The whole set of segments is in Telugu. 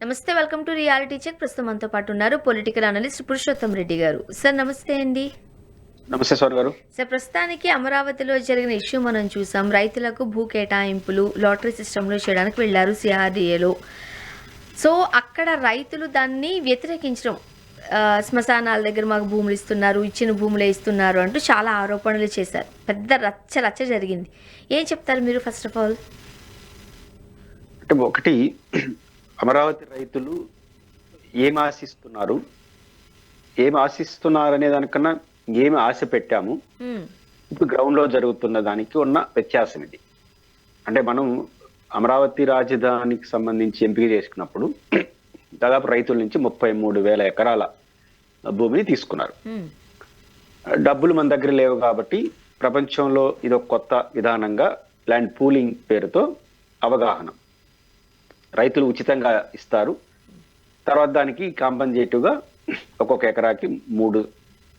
నమస్తే. Welcome to reality check. ప్రస్తుతం మనతో పాటు ఉన్నారు పొలిటికల్ అనలిస్ట్ పురుషోత్తం రెడ్డి గారు. సార్ నమస్తే అండి. నమస్తే సార్ గారు. సార్ ప్రస్తుతానికి అమరావతిలో జరిగిన ఇష్యూ మనం చూసాం. రైతులకు భూ కేటాయింపులు లాటరీ సిస్టంలో చేయడానికి వెళ్ళారు సిఆర్డీఏలో. సో అక్కడ రైతులు దాన్ని వ్యతిరేకించడం, శ్మశానాల దగ్గర మాకు భూములు ఇస్తున్నారు, ఇచ్చిన భూములే ఇస్తున్నారు అంటూ చాలా ఆరోపణలు చేశారు. పెద్ద రచ్చ రచ్చ జరిగింది. ఏం చెప్తారు మీరు ఫస్ట్ ఆఫ్ ఆల్? అంటే ఒకటి, అమరావతి రైతులు ఏం ఆశిస్తున్నారు, అనే దానికన్నా ఏమి ఆశ పెట్టాము, ఇప్పుడు గ్రౌండ్ లో జరుగుతున్న దానికి ఉన్న వ్యత్యాసం ఇది. అంటే మనం అమరావతి రాజధానికి సంబంధించి ఎంపిక చేసుకున్నప్పుడు దాదాపు రైతుల నుంచి 33,000 ఎకరాల భూమిని తీసుకున్నారు. డబ్బులు మన దగ్గర లేవు కాబట్టి ప్రపంచంలో ఇది ఒక కొత్త విధానంగా ల్యాండ్ పూలింగ్ పేరుతో అవగాహన. రైతులు ఉచితంగా ఇస్తారు, తర్వాత దానికి కాంపన్సేటివ్గా ఒక్కొక్క ఎకరాకి 3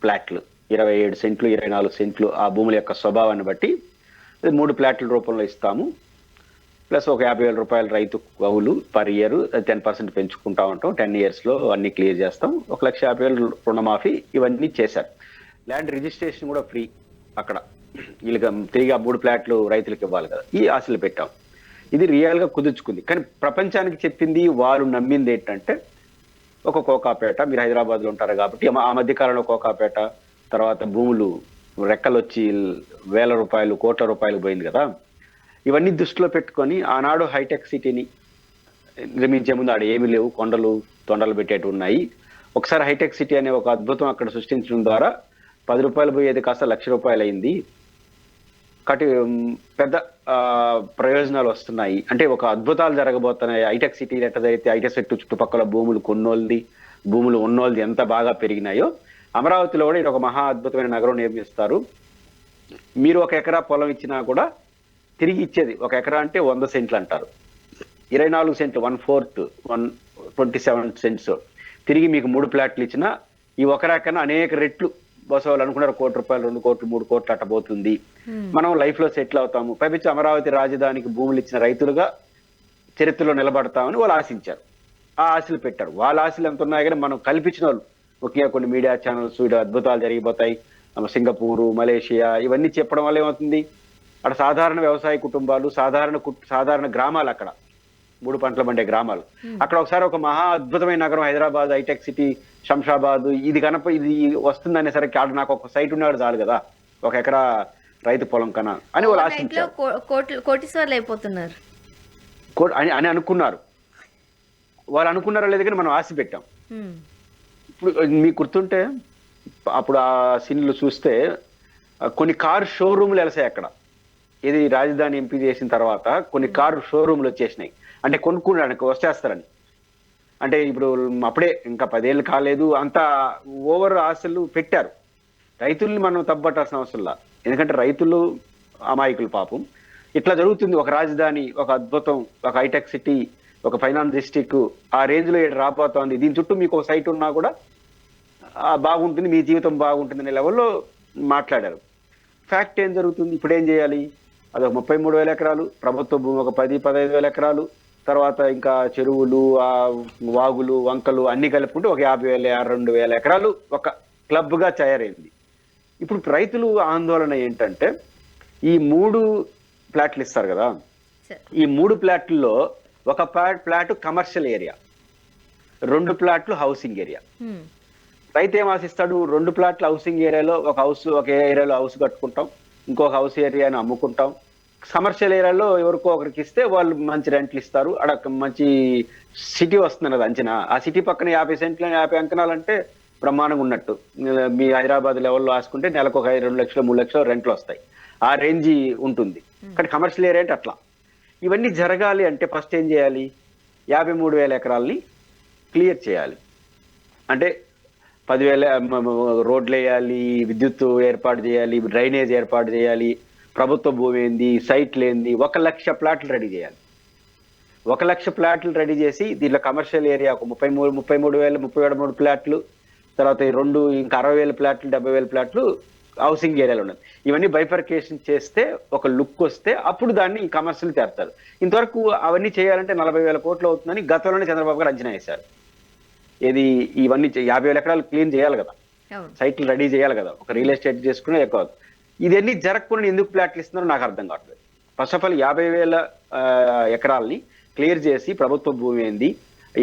ప్లాట్లు, 27 సెంట్లు 24 సెంట్లు ఆ భూముల యొక్క స్వభావాన్ని బట్టి 3 ప్లాట్ల రూపంలో ఇస్తాము. ప్లస్ ఒక 50,000 రూపాయలు రైతు కౌలు పర్ ఇయర్, 10% పెంచుకుంటా ఉంటాం. 10 yearsలో అన్ని క్లియర్ చేస్తాం. 1,50,000 రుణమాఫీ ఇవన్నీ చేశారు. ల్యాండ్ రిజిస్ట్రేషన్ కూడా ఫ్రీ. అక్కడ వీళ్ళకి తిరిగి ఆ 3 ప్లాట్లు రైతులకు ఇవ్వాలి కదా, ఈ ఆశలు పెట్టాం. ఇది రియల్ గా కుదుర్చుకుంది. కానీ ప్రపంచానికి చెప్పింది, వారు నమ్మింది ఏంటంటే ఒక కోకాపేట, మీరు హైదరాబాద్ లో ఉంటారు కాబట్టి ఆ మధ్య కాలంలో కోకాపేట తర్వాత భూములు రెక్కలు వచ్చి వేల రూపాయలు కోట్ల రూపాయలు పోయింది కదా. ఇవన్నీ దృష్టిలో పెట్టుకొని ఆనాడు హైటెక్ సిటీని నిర్మించే ముందు ఆడ ఏమీ లేవు, కొండలు తొండలు పెట్టేట్టు ఉన్నాయి. ఒకసారి హైటెక్ సిటీ అనే ఒక అద్భుతం అక్కడ సృష్టించడం ద్వారా 10 రూపాయలు పోయేది కాస్త 1,00,000 రూపాయలు అయింది. కాబట్టి పెద్ద ప్రయోజనాలు వస్తున్నాయి. అంటే ఒక అద్భుతాలు జరగబోతున్నాయి. హైటెక్ సిటీ ఎట్ట జరిగితే హైటెక్ సిటీ చుట్టుపక్కల భూములు కొన్నోళ్ళది, భూములు ఉన్నోళ్ళది ఎంత బాగా పెరిగినాయో అమరావతిలో కూడా ఇది ఒక మహా అద్భుతమైన నగరం నిర్మిస్తారు. మీరు ఒక ఎకరా పొలం ఇచ్చినా కూడా తిరిగి ఇచ్చేది, ఒక ఎకరా అంటే 100 సెంట్లు అంటారు, 24 సెంట్లు 1/4 127 సెంట్స్ తిరిగి మీకు 3 ప్లాట్లు ఇచ్చినా ఈ ఒక ఎకరా అనేక రెట్లు బసవాళ్ళు అనుకున్నారు 1 కోటి రూపాయలు 2 కోట్లు 3 కోట్లు అట్ట పోతుంది. మనం లైఫ్ లో సెటిల్ అవుతాము, పైపించి అమరావతి రాజధానికి భూములు ఇచ్చిన రైతులుగా చరిత్రలో నిలబడతామని వాళ్ళు ఆశించారు. ఆ ఆశలు పెట్టారు. వాళ్ళ ఆశలు ఎంత ఉన్నాయి కానీ మనం కల్పించిన వాళ్ళు, ముఖ్యంగా కొన్ని మీడియా ఛానల్స్ ఇటు అద్భుతాలు జరిగిపోతాయి, సింగపూరు మలేషియా ఇవన్నీ చెప్పడం వల్ల ఏమవుతుంది, అక్కడ సాధారణ వ్యవసాయ కుటుంబాలు, సాధారణ గ్రామాలు, అక్కడ 3 పంటలు పండే గ్రామాలు. అక్కడ ఒకసారి ఒక మహా అద్భుతమైన నగరం హైదరాబాద్, హైటెక్ సిటీ, శంషాబాద్ ఇది వస్తుందనే సరికి ఆడ నాకు ఒక సైట్ ఉన్నాడు చాలు కదా, 1 ఎకరా రైతు పొలం కన్నా అని వాళ్ళు ఆశించారు. కోటీశ్వర్లు అయిపోతున్నారు అని అనుకున్నారు. వాళ్ళు అనుకున్నారో లేదు కానీ మనం ఆశ పెట్టాం. ఇప్పుడు మీకు గుర్తుంటే అప్పుడు ఆ సీన్లు చూస్తే కొన్ని కారు షోరూమ్లు వెలసాయి అక్కడ. ఇది రాజధాని ఎంపీ చేసిన తర్వాత కొన్ని కారు షోరూమ్లు వచ్చేసినాయి. అంటే కొనుక్కోడానికి వచ్చేస్తారని. అంటే ఇప్పుడు అప్పుడే ఇంకా 10 ఏళ్ళు కాలేదు, అంత ఓవర్ ఆశలు పెట్టారు. రైతుల్ని మనం తప్పట్టాల్సిన అవసరంలా, ఎందుకంటే రైతులు అమాయకులు పాపం. ఇట్లా జరుగుతుంది. ఒక రాజధాని, ఒక అద్భుతం, ఒక హైటెక్ సిటీ, ఒక ఫైనాన్స్ డిస్ట్రిక్ట్ ఆ రేంజ్ లో రాబోతోంది. దీని చుట్టూ మీకు ఒక సైట్ ఉన్నా కూడా బాగుంటుంది, మీ జీవితం బాగుంటుంది అనే లెవెల్లో మాట్లాడారు. ఫ్యాక్ట్ ఏం జరుగుతుంది, ఇప్పుడు ఏం చేయాలి? అదొక 33,000 ఎకరాలు, ప్రభుత్వ భూమి ఒక 10-15,000 ఎకరాలు, తర్వాత ఇంకా చెరువులు, ఆ వాగులు వంకలు అన్ని కలుపుకుంటే ఒక 50,000-62,000 ఎకరాలు ఒక క్లబ్ గా తయారైంది. ఇప్పుడు రైతులు ఆందోళన ఏంటంటే ఈ 3 ప్లాట్లు ఇస్తారు కదా, ఈ 3 ప్లాట్లలో ఒక ప్లాట్ కమర్షియల్ ఏరియా, 2 ప్లాట్లు హౌసింగ్ ఏరియా. రైతు ఏం ఆశిస్తాడు, 2 ప్లాట్ల హౌసింగ్ ఏరియాలో ఒక ఏరియాలో హౌస్ కట్టుకుంటాం, ఇంకొక హౌస్ ఏరియాని అమ్ముకుంటాం. కమర్షియల్ ఏరియాలో ఎవరికో ఒకరికి ఇస్తే వాళ్ళు మంచి రెంట్లు ఇస్తారు. అక్కడ మంచి సిటీ వస్తుంది కదా అంచనా. ఆ సిటీ పక్కన 50 సెంట్లు 50 అంకణాలంటే బ్రహ్మాండంగా ఉన్నట్టు. మీ హైదరాబాద్ లెవెల్లో రాసుకుంటే నెలకు ఒక 2 లక్షలు 3 లక్షలు రెంట్లు వస్తాయి. ఆ రేంజ్ ఉంటుంది. కానీ కమర్షియల్ ఏరియా అంటే అట్లా. ఇవన్నీ జరగాలి అంటే ఫస్ట్ ఏం చేయాలి, 53,000 ఎకరాలని క్లియర్ చేయాలి. అంటే 10,000 రోడ్లు వేయాలి, విద్యుత్ ఏర్పాటు చేయాలి, డ్రైనేజ్ ఏర్పాటు చేయాలి, ప్రభుత్వ భూమి ఏంది, సైట్లు ఏంది, 1,00,000 ప్లాట్లు రెడీ చేయాలి. 1,00,000 ప్లాట్లు రెడీ చేసి దీంట్లో కమర్షియల్ ఏరియా ఒక 33,000 ప్లాట్లు, తర్వాత ఈ 2 ఇంకా 60,000 ప్లాట్లు 70,000 ప్లాట్లు హౌసింగ్ ఏరియాలో ఉన్నది. ఇవన్నీ బైఫర్కేషన్ చేస్తే ఒక లుక్ వస్తే అప్పుడు దాన్ని కమర్షియల్ చేస్తారు. ఇంతవరకు అవన్నీ చేయాలంటే 40,000 కోట్లు అవుతుందని గతంలోనే చంద్రబాబు గారు అంచనా వేశారు. ఏది ఇవన్నీ 50,000 ఎకరాలు క్లీన్ చేయాలి కదా, సైట్లు రెడీ చేయాలి కదా, ఒక రియల్ ఎస్టేట్ చేసుకునే ఎక్కువ. ఇదన్నీ జరగకుండా ఎందుకు ప్లాట్లు ఇస్తున్నారో నాకు అర్థం కావట్లేదు. ఫస్ట్ ఆఫ్ ఆల్ 50,000 ఎకరాల్ని క్లియర్ చేసి ప్రభుత్వ భూమి ఏంది,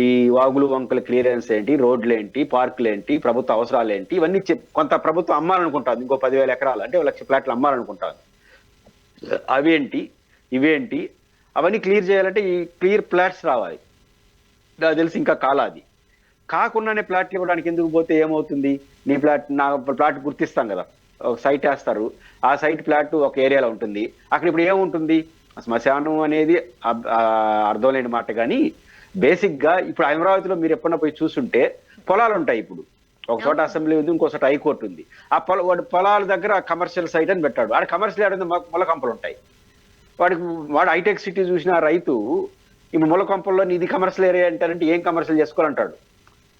ఈ వాగులు వంకల క్లియరెన్స్ ఏంటి, రోడ్లు ఏంటి, పార్కులు ఏంటి, ప్రభుత్వ అవసరాలు ఏంటి, ఇవన్నీ కొంత ప్రభుత్వం అమ్మాలనుకుంటుంది. ఇంకో 10,000 ఎకరాలు అంటే 1,00,000 ప్లాట్లు అమ్మాలనుకుంటారు. అవేంటి ఇవేంటి అవన్నీ క్లియర్ చేయాలంటే ఈ క్లియర్ ప్లాట్స్ రావాలి. నాకు తెలిసి ఇంకా కాలాది కాకుండానే ప్లాట్లు ఇవ్వడానికి ఎందుకు పోతే ఏమవుతుంది? నీ ప్లాట్ నా ప్లాట్ గుర్తిస్తాం కదా, ఒక సైట్ వేస్తారు, ఆ సైట్ ప్లాట్ ఒక ఏరియాలో ఉంటుంది. అక్కడ ఇప్పుడు ఏముంటుంది? శ్మశానం అనేది అర్థం లేని మాట. కానీ బేసిక్ గా ఇప్పుడు అమరావతిలో మీరు ఎప్పుడన్నా పోయి చూస్తుంటే పొలాలు ఉంటాయి. ఇప్పుడు ఒక చోట అసెంబ్లీ ఉంది, ఇంకో చోట హైకోర్టు ఉంది. ఆ వాడు పొలాల దగ్గర కమర్షియల్ సైట్ అని పెట్టాడు. ఆడ కమర్షియల్ ఏడాది మొలకంపలు ఉంటాయి. వాడు హైటెక్ సిటీ చూసిన రైతు ఇప్పుడు మొలకంపల్లో ఇది కమర్షియల్ ఏరియా అంటారంటే ఏం కమర్షియల్ చేసుకోవాలంటాడు.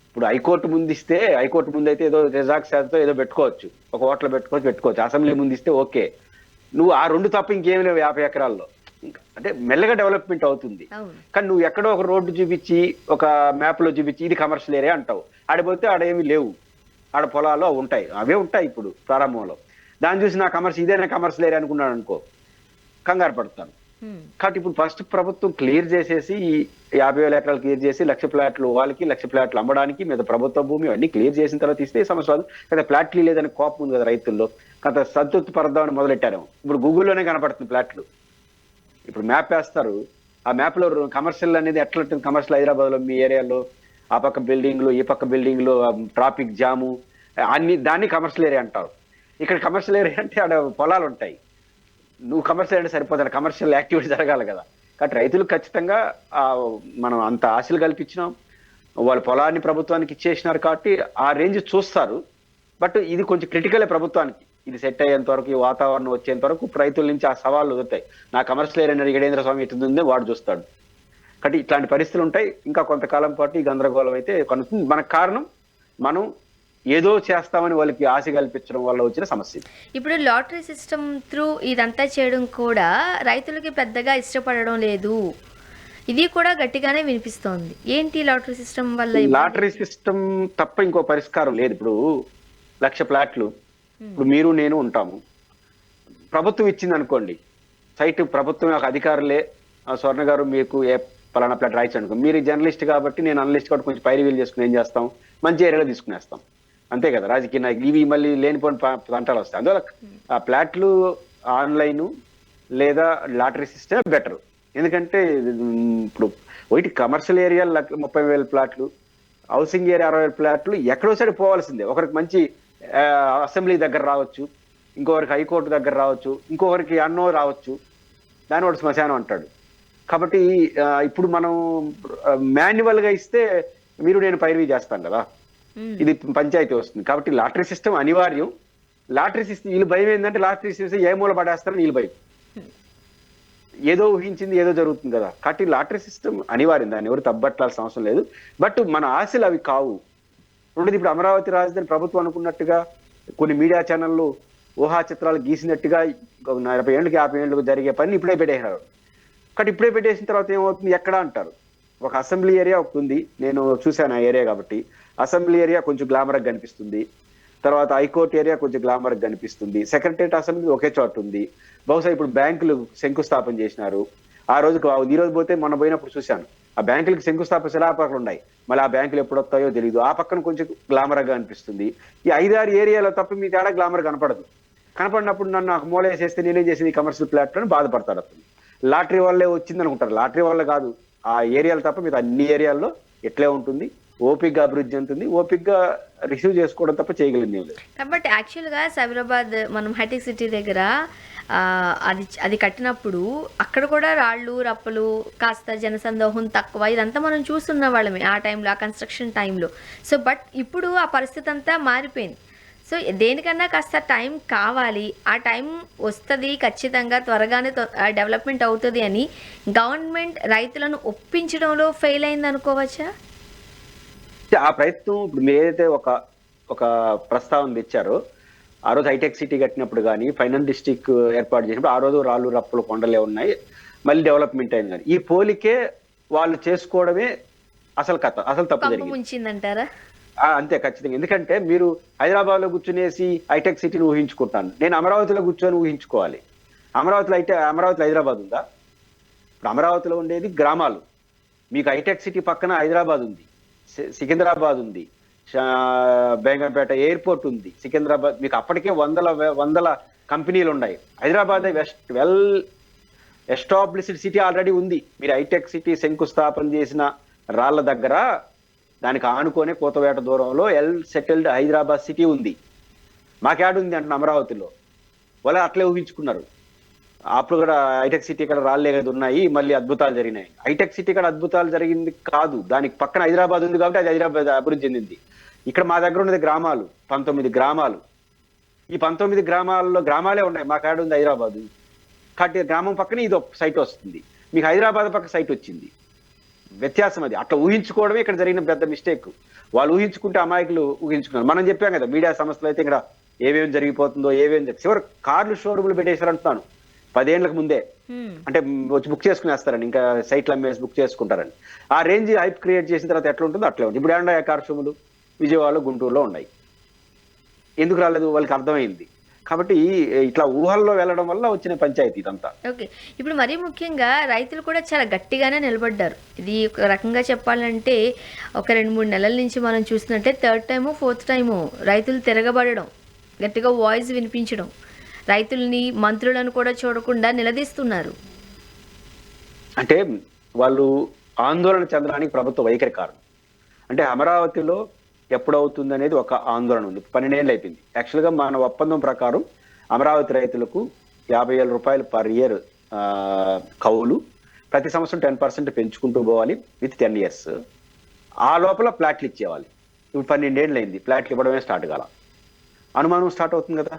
ఇప్పుడు హైకోర్టు ముందిస్తే, హైకోర్టు ముందు అయితే ఏదో రిజార్ట్ శాతంతో ఏదో పెట్టుకోవచ్చు, ఒక హోటల్ పెట్టుకోవచ్చు. అసెంబ్లీ ముందు ఇస్తే ఓకే. నువ్వు ఆ రెండు తప్ప ఇంకేమి లేవు 50 ఎకరాల్లో. అంటే మెల్లగా డెవలప్మెంట్ అవుతుంది. కానీ నువ్వు ఎక్కడో ఒక రోడ్డు చూపించి, ఒక మ్యాప్ లో చూపించి ఇది కమర్షియల్ ఏరియా అంటావు. ఆడిపోతే ఆడేమి లేవు, ఆడ పొలాలు ఉంటాయి, అవే ఉంటాయి ఇప్పుడు ప్రారంభంలో. దాన్ని చూసి ఇదేనా కమర్షియల్ ఏరియా అనుకున్నాడు అనుకో, కంగారు పడతాను. కాబట్టి ఇప్పుడు ఫస్ట్ ప్రభుత్వం క్లియర్ చేసేసి 50,000 ఎకరాలు క్లియర్ చేసి 1,00,000 ప్లాట్లు వాళ్ళకి, 1,00,000 ప్లాట్లు అమ్మడానికి, మీద ప్రభుత్వ భూమి అన్ని క్లియర్ చేసిన తర్వాత ఇస్తే సమస్య రాదు కదా. ప్లాట్లు లేదని కోపం ఉంది కదా రైతుల్లో, కొంత సంతృప్తి పరదామని మొదలెట్టారేమో. ఇప్పుడు గూగుల్లోనే కనపడుతుంది ప్లాట్లు. ఇప్పుడు మ్యాప్ వేస్తారు, ఆ మ్యాప్ లో కమర్షియల్ అనేది ఎట్లా ఉంటుంది? కమర్షియల్ హైదరాబాద్ లో మీ ఏరియాలో ఆ పక్క బిల్డింగ్లు, ఈ పక్క బిల్డింగ్లు, ట్రాఫిక్ జాము దాన్ని కమర్షియల్ ఏరియా అంటారు. ఇక్కడ కమర్షియల్ ఏరియా అంటే ఆడ పొలాలు ఉంటాయి. నువ్వు కమర్షియల్ అంటే సరిపోతుంది, కమర్షియల్ యాక్టివిటీ జరగాలి కదా. కాబట్టి రైతులు ఖచ్చితంగా మనం అంత ఆశలు కల్పించినాం, వాళ్ళ పొలాన్ని ప్రభుత్వానికి ఇచ్చేసినారు కాబట్టి ఆ రేంజ్ చూస్తారు. బట్ ఇది కొంచెం క్రిటికలే ప్రభుత్వానికి. ఇది సెట్ అయ్యేంత వరకు, ఈ వాతావరణం వచ్చేంత వరకు రైతుల నుంచి ఆ సవాళ్ళు వదులుతాయి. నా కమర్షియల్ ఏరియా గడేంద్ర స్వామి ఎట్టుందో వాడు చూస్తాడు. కాబట్టి ఇట్లాంటి పరిస్థితులు ఉంటాయి. ఇంకా కొంతకాలం పాటు ఈ గందరగోళం అయితే కొనుక్కుంది. మనకు కారణం మనం ఏదో చేస్తామని వాళ్ళకి ఆశ కల్పించడం వల్ల వచ్చిన సమస్య. ఇప్పుడు లాటరీ సిస్టమ్ త్రూ ఇదంతా చేయడం కూడా రైతులకి పెద్దగా ఇష్టపడడం లేదు, ఇది కూడా గట్టిగానే వినిపిస్తోంది. ఏంటి లాటరీ సిస్టమ్ వల్ల? లాటరీ సిస్టమ్ తప్ప ఇంకో పరిష్కారం లేదు. ఇప్పుడు 1,00,000 ప్లాట్లు, ఇప్పుడు మీరు నేను ఉంటాము, ప్రభుత్వం ఇచ్చింది అనుకోండి సైట్, ప్రభుత్వం యొక్క అధికారులే స్వర్ణ గారు మీకు పలానా ప్లాట్ రాయించండి అనుకో, మీరు జర్నలిస్ట్ కాబట్టి నేను అనలిస్ట్ కాబట్టి కొంచెం పైరివీలు చేసుకుని ఏం చేస్తాం, మంచి ఏరియాలో తీసుకునేస్తాం, అంతే కదా. రాజకీయ నాయకులు ఇవి మళ్ళీ లేనిపోని పంటలు వస్తాయి. అందువల్ల ఆ ప్లాట్లు ఆన్లైన్ లేదా లాటరీ సిస్టమ్ బెటర్. ఎందుకంటే ఇప్పుడు ఒకటి కమర్షియల్ ఏరియా 30,000 ప్లాట్లు, హౌసింగ్ ఏరియా 60,000 ప్లాట్లు ఎక్కడో సైడ్ పోవాల్సిందే. ఒకరికి మంచి అసెంబ్లీ దగ్గర రావచ్చు, ఇంకొకరికి హైకోర్టు దగ్గర రావచ్చు, ఇంకొకరికి అన్నో రావచ్చు, దాని వాడు శ్మశానం అంటాడు. కాబట్టి ఇప్పుడు మనం మాన్యువల్ గా ఇస్తే మీరు నేను పైరవీ చేస్తాం కదా, ఇది పంచాయతీ వస్తుంది. కాబట్టి లాటరీ సిస్టమ్ అనివార్యం. లాటరీ సిస్టమ్ వీళ్ళు భయం ఏంటంటే లాటరీ సిస్టమ్ ఏ మూల పడేస్తారని వీళ్ళు భయం. ఏదో ఊహించింది ఏదో జరుగుతుంది కదా. కాబట్టి లాటరీ సిస్టమ్ అనివార్యం, దాన్ని ఎవరు తప్పట్టాల్సిన అవసరం లేదు. బట్ మన ఆశలు అవి కావు. రెండోది, ఇప్పుడు అమరావతి రాజధాని ప్రభుత్వం అనుకున్నట్టుగా కొన్ని మీడియా ఛానళ్ళు ఊహా చిత్రాలు గీసినట్టుగా 40 ఏళ్ళకి 50 ఏళ్ళకు జరిగే పని ఇప్పుడే పెట్టేసినారు. కాబట్టి ఇప్పుడే పెట్టేసిన తర్వాత ఏమవుతుంది, ఎక్కడ అంటారు? ఒక అసెంబ్లీ ఏరియా ఒకటి ఉంది, నేను చూశాను ఆ ఏరియా. కాబట్టి అసెంబ్లీ ఏరియా కొంచెం గ్లామర్గా కనిపిస్తుంది, తర్వాత హైకోర్టు ఏరియా కొంచెం గ్లామర్గా కనిపిస్తుంది, సెక్రటరియట్ అసెంబ్లీ ఒకే చోట ఉంది. బహుశా ఇప్పుడు బ్యాంకులు శంకుస్థాపన చేసినారు. ఆ రోజుకు ఈ రోజు పోతే మొన్న పోయినప్పుడు చూశాను, ఆ బ్యాంకులకు శంకుస్థాపన శిలాపలకలు ఉన్నాయి. మళ్ళీ ఆ బ్యాంకులు ఎప్పుడు వస్తాయో తెలియదు. ఆ పక్కన కొంచెం గ్లామర్గా అనిపిస్తుంది. ఈ 5-6 ఏరియాలో తప్ప మీ తేడా గ్లామర్ కనపడదు. కనపడినప్పుడు నన్ను నాకు మూల వేసేస్తే నేనేం చేసేది కమర్షియల్ ప్లాట్ అని బాధపడతాడు అతను. లాటరీ వల్లే వచ్చింది అనుకుంటారు. లాటరీ వల్ల కాదు, ఆ ఏరియాలు తప్ప మీద అన్ని ఏరియాల్లో ఎట్లే ఉంటుంది. ఓపిక్గా అభివృద్ధి ఉంటుంది, ఓపిక్గా రిసీవ్ చేసుకోవడం తప్ప చేయగలిగింది ఏం లేదు. కాబట్టి యాక్చువల్గా సైబరాబాద్ మనం హైటెక్ సిటీ దగ్గర అది కట్టినప్పుడు అక్కడ కూడా రాళ్ళు రప్పలు, కాస్త జనసందోహం తక్కువ, ఇదంతా మనం చూస్తున్న వాళ్ళమే ఆ టైంలో, ఆ కన్స్ట్రక్షన్ టైంలో. సో బట్ ఇప్పుడు ఆ పరిస్థితి అంతా మారిపోయింది. సో దేనికన్నా కాస్త టైం కావాలి, ఆ టైం వస్తుంది ఖచ్చితంగా, త్వరగానే డెవలప్మెంట్ అవుతుంది అని గవర్నమెంట్ రైతులను ఒప్పించడంలో ఫెయిల్ అయింది అనుకోవచ్చా? ఆ ప్రయత్నం ఇప్పుడు మీరు ఏదైతే ఒక ప్రస్తావన తెచ్చారో, ఆ రోజు హైటెక్ సిటీ కట్టినప్పుడు కానీ, ఫైనాన్స్ డిస్ట్రిక్ట్ ఏర్పాటు చేసినప్పుడు ఆ రోజు రాళ్ళు రప్పలు కొండలే ఉన్నాయి, మళ్ళీ డెవలప్మెంట్ అయింది. కానీ ఈ పోలికే వాళ్ళు చేసుకోవడమే అసలు కథ, అసలు తప్పు పంప జరిగింది. ముంచిందంటారా? అంతే ఖచ్చితంగా. ఎందుకంటే మీరు హైదరాబాద్ లో కూర్చునేసి హైటెక్ సిటీని ఊహించుకుంటాను, నేను అమరావతిలో కూర్చొని ఊహించుకోవాలి. అమరావతిలో హైదరాబాద్ ఉందా? ఇప్పుడు అమరావతిలో ఉండేది గ్రామాలు. మీకు హైటెక్ సిటీ పక్కన హైదరాబాద్ ఉంది, సికింద్రాబాద్ ఉంది, బేగంపేట ఎయిర్పోర్ట్ ఉంది, సికింద్రాబాద్. మీకు అప్పటికే వందల కంపెనీలు ఉన్నాయి. Hyderabad well established city already ఉంది. మీరు హైటెక్ సిటీ శంకుస్థాపన చేసిన రాళ్ల దగ్గర దానికి ఆనుకోనే కోతవేట దూరంలో సెటిల్డ్ హైదరాబాద్ సిటీ ఉంది. మాకేడుంది అంటే అమరావతిలో వాళ్ళు అట్లే ఊహించుకున్నారు. అప్పుడు కూడా హైటెక్ సిటీ ఇక్కడ రాళ్ళే కదా ఉన్నాయి, మళ్ళీ అద్భుతాలు జరిగినాయి. హైటెక్ సిటీ ఇక్కడ అద్భుతాలు జరిగింది కాదు, దానికి పక్కన హైదరాబాద్ ఉంది కాబట్టి అది హైదరాబాద్ అభివృద్ధి చెందింది. ఇక్కడ మా దగ్గర ఉన్నది గ్రామాలు, 19 గ్రామాలు. ఈ 19 గ్రామాల్లో గ్రామాలే ఉన్నాయి, మాకేడుంది హైదరాబాద్. కాబట్టి గ్రామం పక్కనే ఇది ఒక సైట్ వస్తుంది, మీకు హైదరాబాద్ పక్క సైట్ వచ్చింది. వ్యత్యాసం అది. అట్లా ఊహించుకోవడమే ఇక్కడ జరిగిన పెద్ద మిస్టేక్. వాళ్ళు ఊహించుకుంటే అమాయకులు ఊహించుకున్నారు. మనం చెప్పాం కదా, మీడియా సంస్థలు అయితే ఇక్కడ ఏమేమి జరిగిపోతుందో చివరి కార్లు షోరూములు పెట్టేశారంటున్నాను 10 ఏళ్లకు ముందే. అంటే వచ్చి బుక్ చేసుకునేస్తారని, ఇంకా సైట్లు అమ్మేసి బుక్ చేసుకుంటారని. ఆ రేంజ్ హైప్ క్రియేట్ చేసిన తర్వాత ఎట్లా ఉంటుందో అట్లే ఉంది. ఇప్పుడు ఏమన్నా కార్ షోములు విజయవాడలో, గుంటూరులో ఉన్నాయి. ఎందుకు రాలేదు వాళ్ళకి అర్థమైంది. కాబట్టి ఇట్లా ఊహల్లో వెళ్ళడం వల్ల వచ్చిన పంచాయతీ ఇదంతా. ఓకే, ఇప్పుడు మరీ ముఖ్యంగా రైతులు కూడా చాలా గట్టిగానే నిలబడ్డారు. ఇది ఒక రకంగా చెప్పాలంటే ఒక 2-3 నెలల నుంచి మనం చూసినట్టే 3rd టైము 4th టైము రైతులు తిరగబడడం, గట్టిగా వాయిస్ వినిపించడం, రైతుల్ని మంత్రులను కూడా చూడకుండా నిలదీస్తున్నారు. అంటే వాళ్ళు ఆందోళన చెందడానికి ప్రభుత్వ వైఖరి కారణం. అంటే అమరావతిలో ఎప్పుడవుతుంది అనేది ఒక ఆందోళన ఉంది. 12 ఏళ్ళు అయిపోయింది. యాక్చువల్గా మన ఒప్పందం ప్రకారం అమరావతి రైతులకు 50,000 రూపాయలు పర్ ఇయర్ కౌలు, ప్రతి సంవత్సరం 10% పెంచుకుంటూ పోవాలి విత్ 10 years. ఆ లోపల ప్లాట్లు ఇచ్చేవాలి. ఇప్పుడు 12 ఏళ్ళు అయింది, ప్లాట్లు ఇవ్వడమే స్టార్ట్ కాల. అనుమానం స్టార్ట్ అవుతుంది కదా.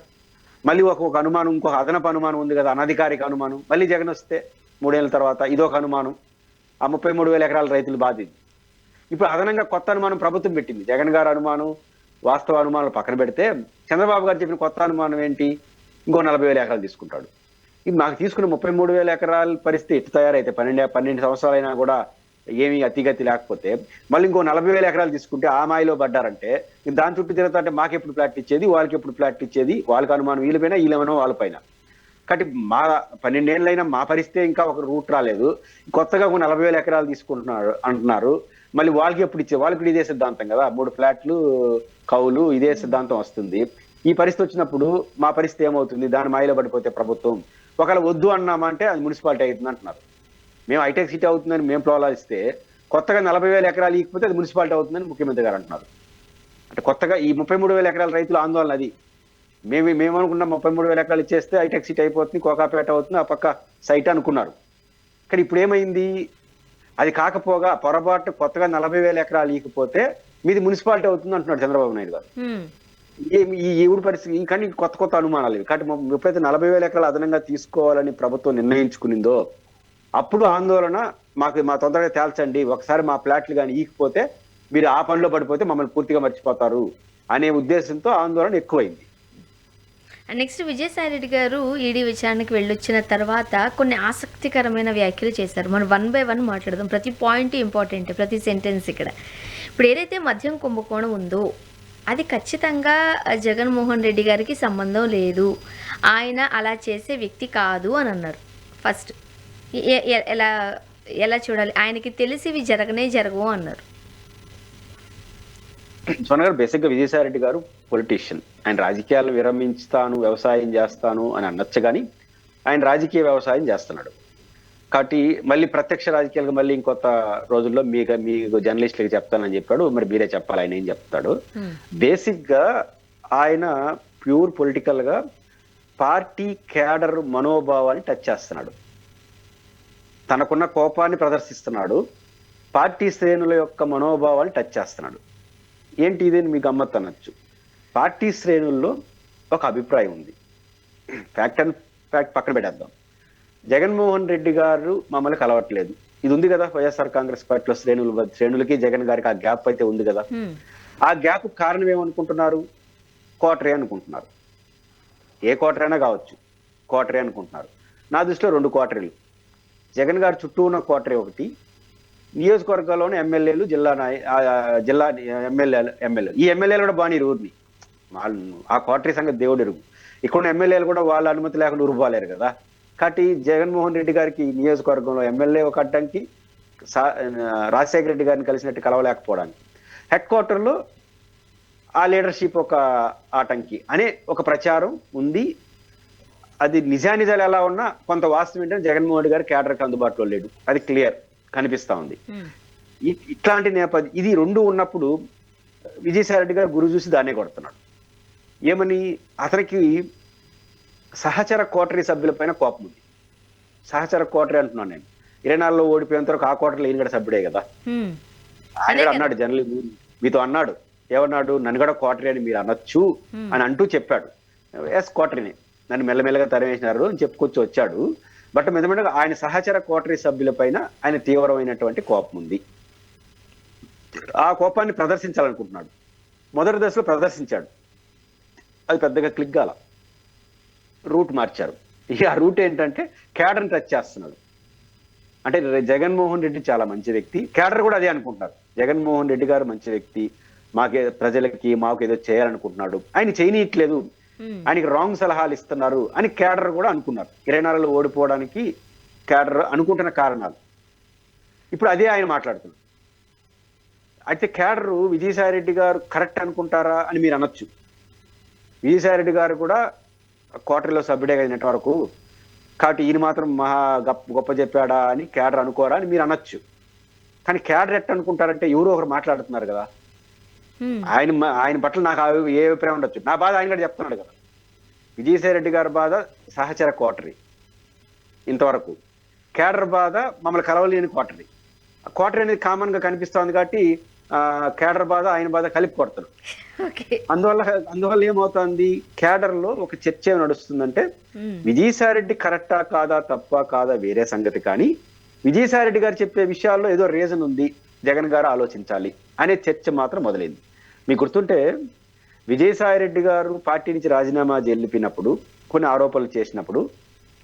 మళ్ళీ ఒక అనుమానం, ఇంకొక అదనపు అనుమానం ఉంది కదా, అనధికారిక అనుమానం. మళ్ళీ జగన్ వస్తే 3 ఏళ్ళ తర్వాత ఇదొక అనుమానం. ఆ 33,000 ఎకరాల రైతులు బాధింది. ఇప్పుడు అదనంగా కొత్త అనుమానం ప్రభుత్వం పెట్టింది. జగన్ గారు అనుమానం, వాస్తవ అనుమానాలు పక్కన పెడితే చంద్రబాబు గారు చెప్పిన కొత్త అనుమానం ఏంటి? ఇంకో 40,000 ఎకరాలు తీసుకుంటాడు. ఇది మాకు తీసుకున్న 33,000 ఎకరాల పరిస్థితి ఎట్టు తయారైతే 12 సంవత్సరాలైనా కూడా ఏమీ అతిగతి లేకపోతే మళ్ళీ ఇంకో 40,000 ఎకరాలు తీసుకుంటే ఆ మాయలో పడ్డారంటే దాని చుట్టూ తిరుగుతా అంటే మాకెప్పుడు ప్లాట్ ఇచ్చేది, వాళ్ళకి ఎప్పుడు ప్లాట్ ఇచ్చేది, వాళ్ళకి అనుమానం వీళ్ళపైన, వీళ్ళేమనో వాళ్ళపైన. కాబట్టి మా 12 ఏళ్ళైనా మా పరిస్థితి ఇంకా ఒక రూట్ రాలేదు. కొత్తగా ఒక 40,000 ఎకరాలు తీసుకుంటున్నారు అంటున్నారు. మళ్ళీ వాళ్ళకి ఎప్పుడు ఇచ్చే, వాళ్ళకి ఇదే సిద్ధాంతం కదా, 3 ఫ్లాట్లు కౌలు, ఇదే సిద్ధాంతం వస్తుంది. ఈ పరిస్థితి వచ్చినప్పుడు మా పరిస్థితి ఏమవుతుంది? దాని మాయలో పడిపోతే ప్రభుత్వం ఒకవేళ వద్దు అన్నామంటే అది మున్సిపాలిటీ అవుతుంది అంటున్నారు. మేము హైటెక్ సిటీ అవుతుందని మేము ప్రోత్సహిస్తే కొత్తగా 40,000 ఎకరాలు ఇకపోతే అది మున్సిపాలిటీ అవుతుందని ముఖ్యమంత్రి గారు అంటున్నారు. అంటే కొత్తగా ఈ 33,000 ఎకరాల రైతుల ఆందోళన అది. మేము అనుకున్నాం 33,000 ఎకరాలు ఇచ్చేస్తే హైటెక్ సిటీ అయిపోతుంది, కోకాపేట అవుతుంది, ఆ పక్క సైట్ అనుకున్నారు. కానీ ఇప్పుడు ఏమైంది? అది కాకపోగా పొరపాటు కొత్తగా 40,000 ఎకరాలు ఇకపోతే మీది మున్సిపాలిటీ అవుతుంది అంటున్నాడు చంద్రబాబు నాయుడు గారు. ఈ ఊడి పరిస్థితి కానీ కొత్త అనుమానాలు ఇవి. కాబట్టి ఎప్పుడైతే 40,000 ఎకరాలు అదనంగా తీసుకోవాలని ప్రభుత్వం నిర్ణయించుకునిందో అప్పుడు ఆందోళన, మా తొందరగా తేల్చండి, ఒకసారి మా ప్లాట్లు కానీ ఈకపోతే మీరు ఆ పనిలో పడిపోతే మమ్మల్ని పూర్తిగా మర్చిపోతారు అనే ఉద్దేశంతో ఆందోళన ఎక్కువైంది. నెక్స్ట్ విజయసాయిరెడ్డి గారు ఈడీ విచారణకు వెళ్ళొచ్చిన తర్వాత కొన్ని ఆసక్తికరమైన వ్యాఖ్యలు చేశారు. మనం 1 by 1 మాట్లాడదాం. ప్రతి పాయింట్ ఇంపార్టెంట్, ప్రతి సెంటెన్స్ ఇక్కడ. ఇప్పుడు ఏదైతే మద్యం కుంభకోణం ఉందో అది ఖచ్చితంగా జగన్మోహన్ రెడ్డి గారికి సంబంధం లేదు, ఆయన అలా చేసే వ్యక్తి కాదు అని అన్నారు. ఫస్ట్ ఎలా చూడాలి? ఆయనకి తెలిసి ఇవి జరగవు అన్నారు. సోనా గారు, బేసిక్ గా విజయసాయిరెడ్డి గారు పొలిటీషియన్. ఆయన రాజకీయాలు విరమించుతాను, వ్యవసాయం చేస్తాను అని అనొచ్చు, కానీ ఆయన రాజకీయ వ్యవసాయం చేస్తున్నాడు. కాబట్టి మళ్ళీ ప్రత్యక్ష రాజకీయాలకు మళ్ళీ ఇంకొత్త రోజుల్లో మీకు జర్నలిస్టులకి చెప్తానని చెప్పాడు. మరి మీరే చెప్పాలి ఆయన ఏం చెప్తాడు. బేసిక్ గా ఆయన ప్యూర్ పొలిటికల్ గా పార్టీ క్యాడర్ మనోభావాన్ని టచ్ చేస్తున్నాడు. తనకున్న కోపాన్ని ప్రదర్శిస్తున్నాడు. పార్టీ శ్రేణుల యొక్క మనోభావాన్ని టచ్ చేస్తున్నాడు. ఏంటి ఇదేని మీకు గమ్మత్తు అనొచ్చు. పార్టీ శ్రేణుల్లో ఒక అభిప్రాయం ఉంది. ఫ్యాక్ట్ పక్కన పెట్టేద్దాం. జగన్మోహన్ రెడ్డి గారు మమ్మల్ని కలవట్లేదు, ఇది ఉంది కదా. వైఎస్ఆర్ కాంగ్రెస్ పార్టీలో శ్రేణులకి జగన్ గారికి ఆ గ్యాప్ అయితే ఉంది కదా. ఆ గ్యాప్ కారణం ఏమనుకుంటున్నారు? కోటరీ అనుకుంటున్నారు. ఏ క్వార్టర్ అయినా కావచ్చు, క్వార్టరీ అనుకుంటున్నారు. నా దృష్టిలో 2 క్వార్టరీలు. జగన్ గారు చుట్టూ ఉన్న క్వార్టరీ ఒకటి, నియోజకవర్గాల్లోని ఎమ్మెల్యేలు, జిల్లా ఎమ్మెల్యేలు ఈ ఎమ్మెల్యేలు కూడా బాని ఊరిని వాళ్ళు ఆ క్వార్టరీ సంగతి దేవుడు ఎరుగు. ఇక్కడ ఎమ్మెల్యేలు కూడా వాళ్ళ అనుమతి లేకుండా ఊరుపోలేరు కదా. కాబట్టి జగన్మోహన్ రెడ్డి గారికి నియోజకవర్గంలో ఎమ్మెల్యే ఒక అడ్డంకి, రాజశేఖర రెడ్డి గారిని కలిసినట్టు కలవలేకపోవడానికి, హెడ్ క్వార్టర్లో ఆ లీడర్షిప్ ఒక ఆటంకి అనే ఒక ప్రచారం ఉంది. అది నిజానిజాలు ఎలా ఉన్నా కొంత వాస్తవం ఏంటంటే జగన్మోహన్ రెడ్డి గారు కేడర్కి అందుబాటులో లేడు, అది క్లియర్ కనిపిస్తా ఉంది. ఇట్లాంటి నేపథ్యం ఇది 2 ఉన్నప్పుడు విజయసాయి రెడ్డి గారు గురి చూసి దాన్నే కొడుతున్నాడు. ఏమని? అతనికి సహచర కోటరీ సభ్యులపైన కోపం ఉంది. సహచర కోటరీ అంటున్నాను నేను, 24లో ఓడిపోయేంత వరకు ఆ కోటరీలో ఈయన కూడా సభ్యుడే కదా. ఆయన కూడా అన్నాడు, జనరల్ మీతో అన్నాడు, ఏమన్నాడు, నన్ను కూడా కోటరీ అని మీరు అనొచ్చు అని అంటూ చెప్పాడు. ఎస్ కోటరీని నన్ను మెల్లమెల్లగా తరివేసినారు అని చెప్పుకొచ్చి వచ్చాడు. బట్ మెదమెడగా ఆయన సహచర కోటరీ సభ్యులపైన ఆయన తీవ్రమైనటువంటి కోపం ఉంది. ఆ కోపాన్ని ప్రదర్శించాలనుకుంటున్నాడు. మొదటి దశలో ప్రదర్శించాడు, అది పెద్దగా క్లిక్ కాల, రూట్ మార్చారు. ఇక ఆ రూట్ ఏంటంటే కేడర్ని టచ్ చేస్తున్నాడు. అంటే జగన్మోహన్ రెడ్డి చాలా మంచి వ్యక్తి, కేడర్ కూడా అదే అనుకుంటున్నారు, జగన్మోహన్ రెడ్డి గారు మంచి వ్యక్తి, ప్రజలకి మాకు ఏదో చేయాలనుకుంటున్నాడు, ఆయన చేయనీయట్లేదు, ఆయనకి రాంగ్ సలహాలు ఇస్తున్నారు అని కేడర్ కూడా అనుకున్నారు. 24లో ఓడిపోవడానికి కేడర్ అనుకుంటున్న కారణాలు ఇప్పుడు అదే ఆయన మాట్లాడుతున్నారు. అయితే కేడర్ విజయసాయి రెడ్డి గారు కరెక్ట్ అనుకుంటారా అని మీరు అనొచ్చు. విజయసాయి రెడ్డి గారు కూడా క్వార్టర్లో సభ్యుడే అయినట్టు వరకు, కాబట్టి ఈయన మాత్రం మహా గొప్ప చెప్పాడా అని కేడర్ అనుకోరా అని మీరు అనొచ్చు. కానీ కేడర్ ఎట్ట అనుకుంటారంటే ఎవరో ఒకరు మాట్లాడుతున్నారు కదా, ఆయన పట్ల నాకు ఏ అభిప్రాయం ఉండొచ్చు, నా బాధ ఆయన కూడా చెప్తున్నాడు కదా. విజయసాయి రెడ్డి గారి బాధ సహచర కోటరీ ఇంతవరకు, కేడర్ బాధ మమ్మల్ని కలవలేని కోటరీ. కోటరీ అనేది కామన్ గా కనిపిస్తోంది కాబట్టి కేడర్ బాధ ఆయన బాధ కలిపి కొడతారు. అందువల్ల ఏమవుతుంది, కేడర్ లో ఒక చర్చ ఏమి నడుస్తుందంటే విజయసాయి రెడ్డి కరెక్టా కాదా, తప్ప కాదా వేరే సంగతి, కానీ విజయసాయి రెడ్డి గారు చెప్పే విషయాల్లో ఏదో రీజన్ ఉంది, జగన్ గారు ఆలోచించాలి అనే చర్చ మాత్రం మొదలైంది. మీకు గుర్తుంటే విజయసాయి రెడ్డి గారు పార్టీ నుంచి రాజీనామా జరిపినప్పుడు, కొన్ని ఆరోపణలు చేసినప్పుడు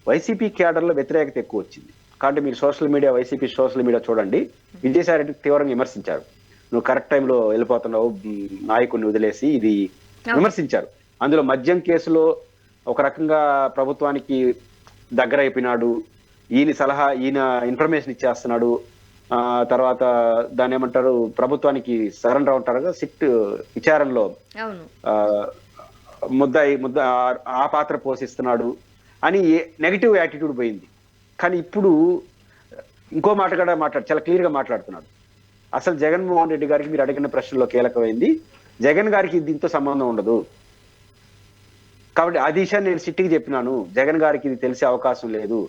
వైసీపీ కేడర్లో వ్యతిరేకత ఎక్కువ వచ్చింది. కాబట్టి మీరు social media, YCP social media చూడండి, విజయసాయి రెడ్డి తీవ్రంగా విమర్శించారు. నువ్వు కరెక్ట్ టైంలో వెళ్ళిపోతున్నావు, నాయకుడిని వదిలేసి, ఇది విమర్శించారు. అందులో మద్యం కేసులో ఒక రకంగా ప్రభుత్వానికి దగ్గర అయిపోయినాడు, ఈయన ఇన్ఫర్మేషన్ ఇచ్చేస్తున్నాడు, తర్వాత దాన్ని ఏమంటారు, ప్రభుత్వానికి సరెండర్ ఉంటారు కదా, సిట్ విచారణలో ముద్ద ఆ పాత్ర పోషిస్తున్నాడు అని నెగిటివ్ యాటిట్యూడ్ పోయింది. కానీ ఇప్పుడు ఇంకో మాట కూడా చాలా క్లియర్ గా మాట్లాడుతున్నాడు. అసలు జగన్మోహన్ రెడ్డి గారికి మీరు అడిగిన ప్రశ్నలో కీలకమైంది, జగన్ గారికి దీంతో సంబంధం ఉండదు, కాబట్టి ఆ దిశ నేను సిట్టికి చెప్పినాను, జగన్ గారికి ఇది తెలిసే అవకాశం లేదు,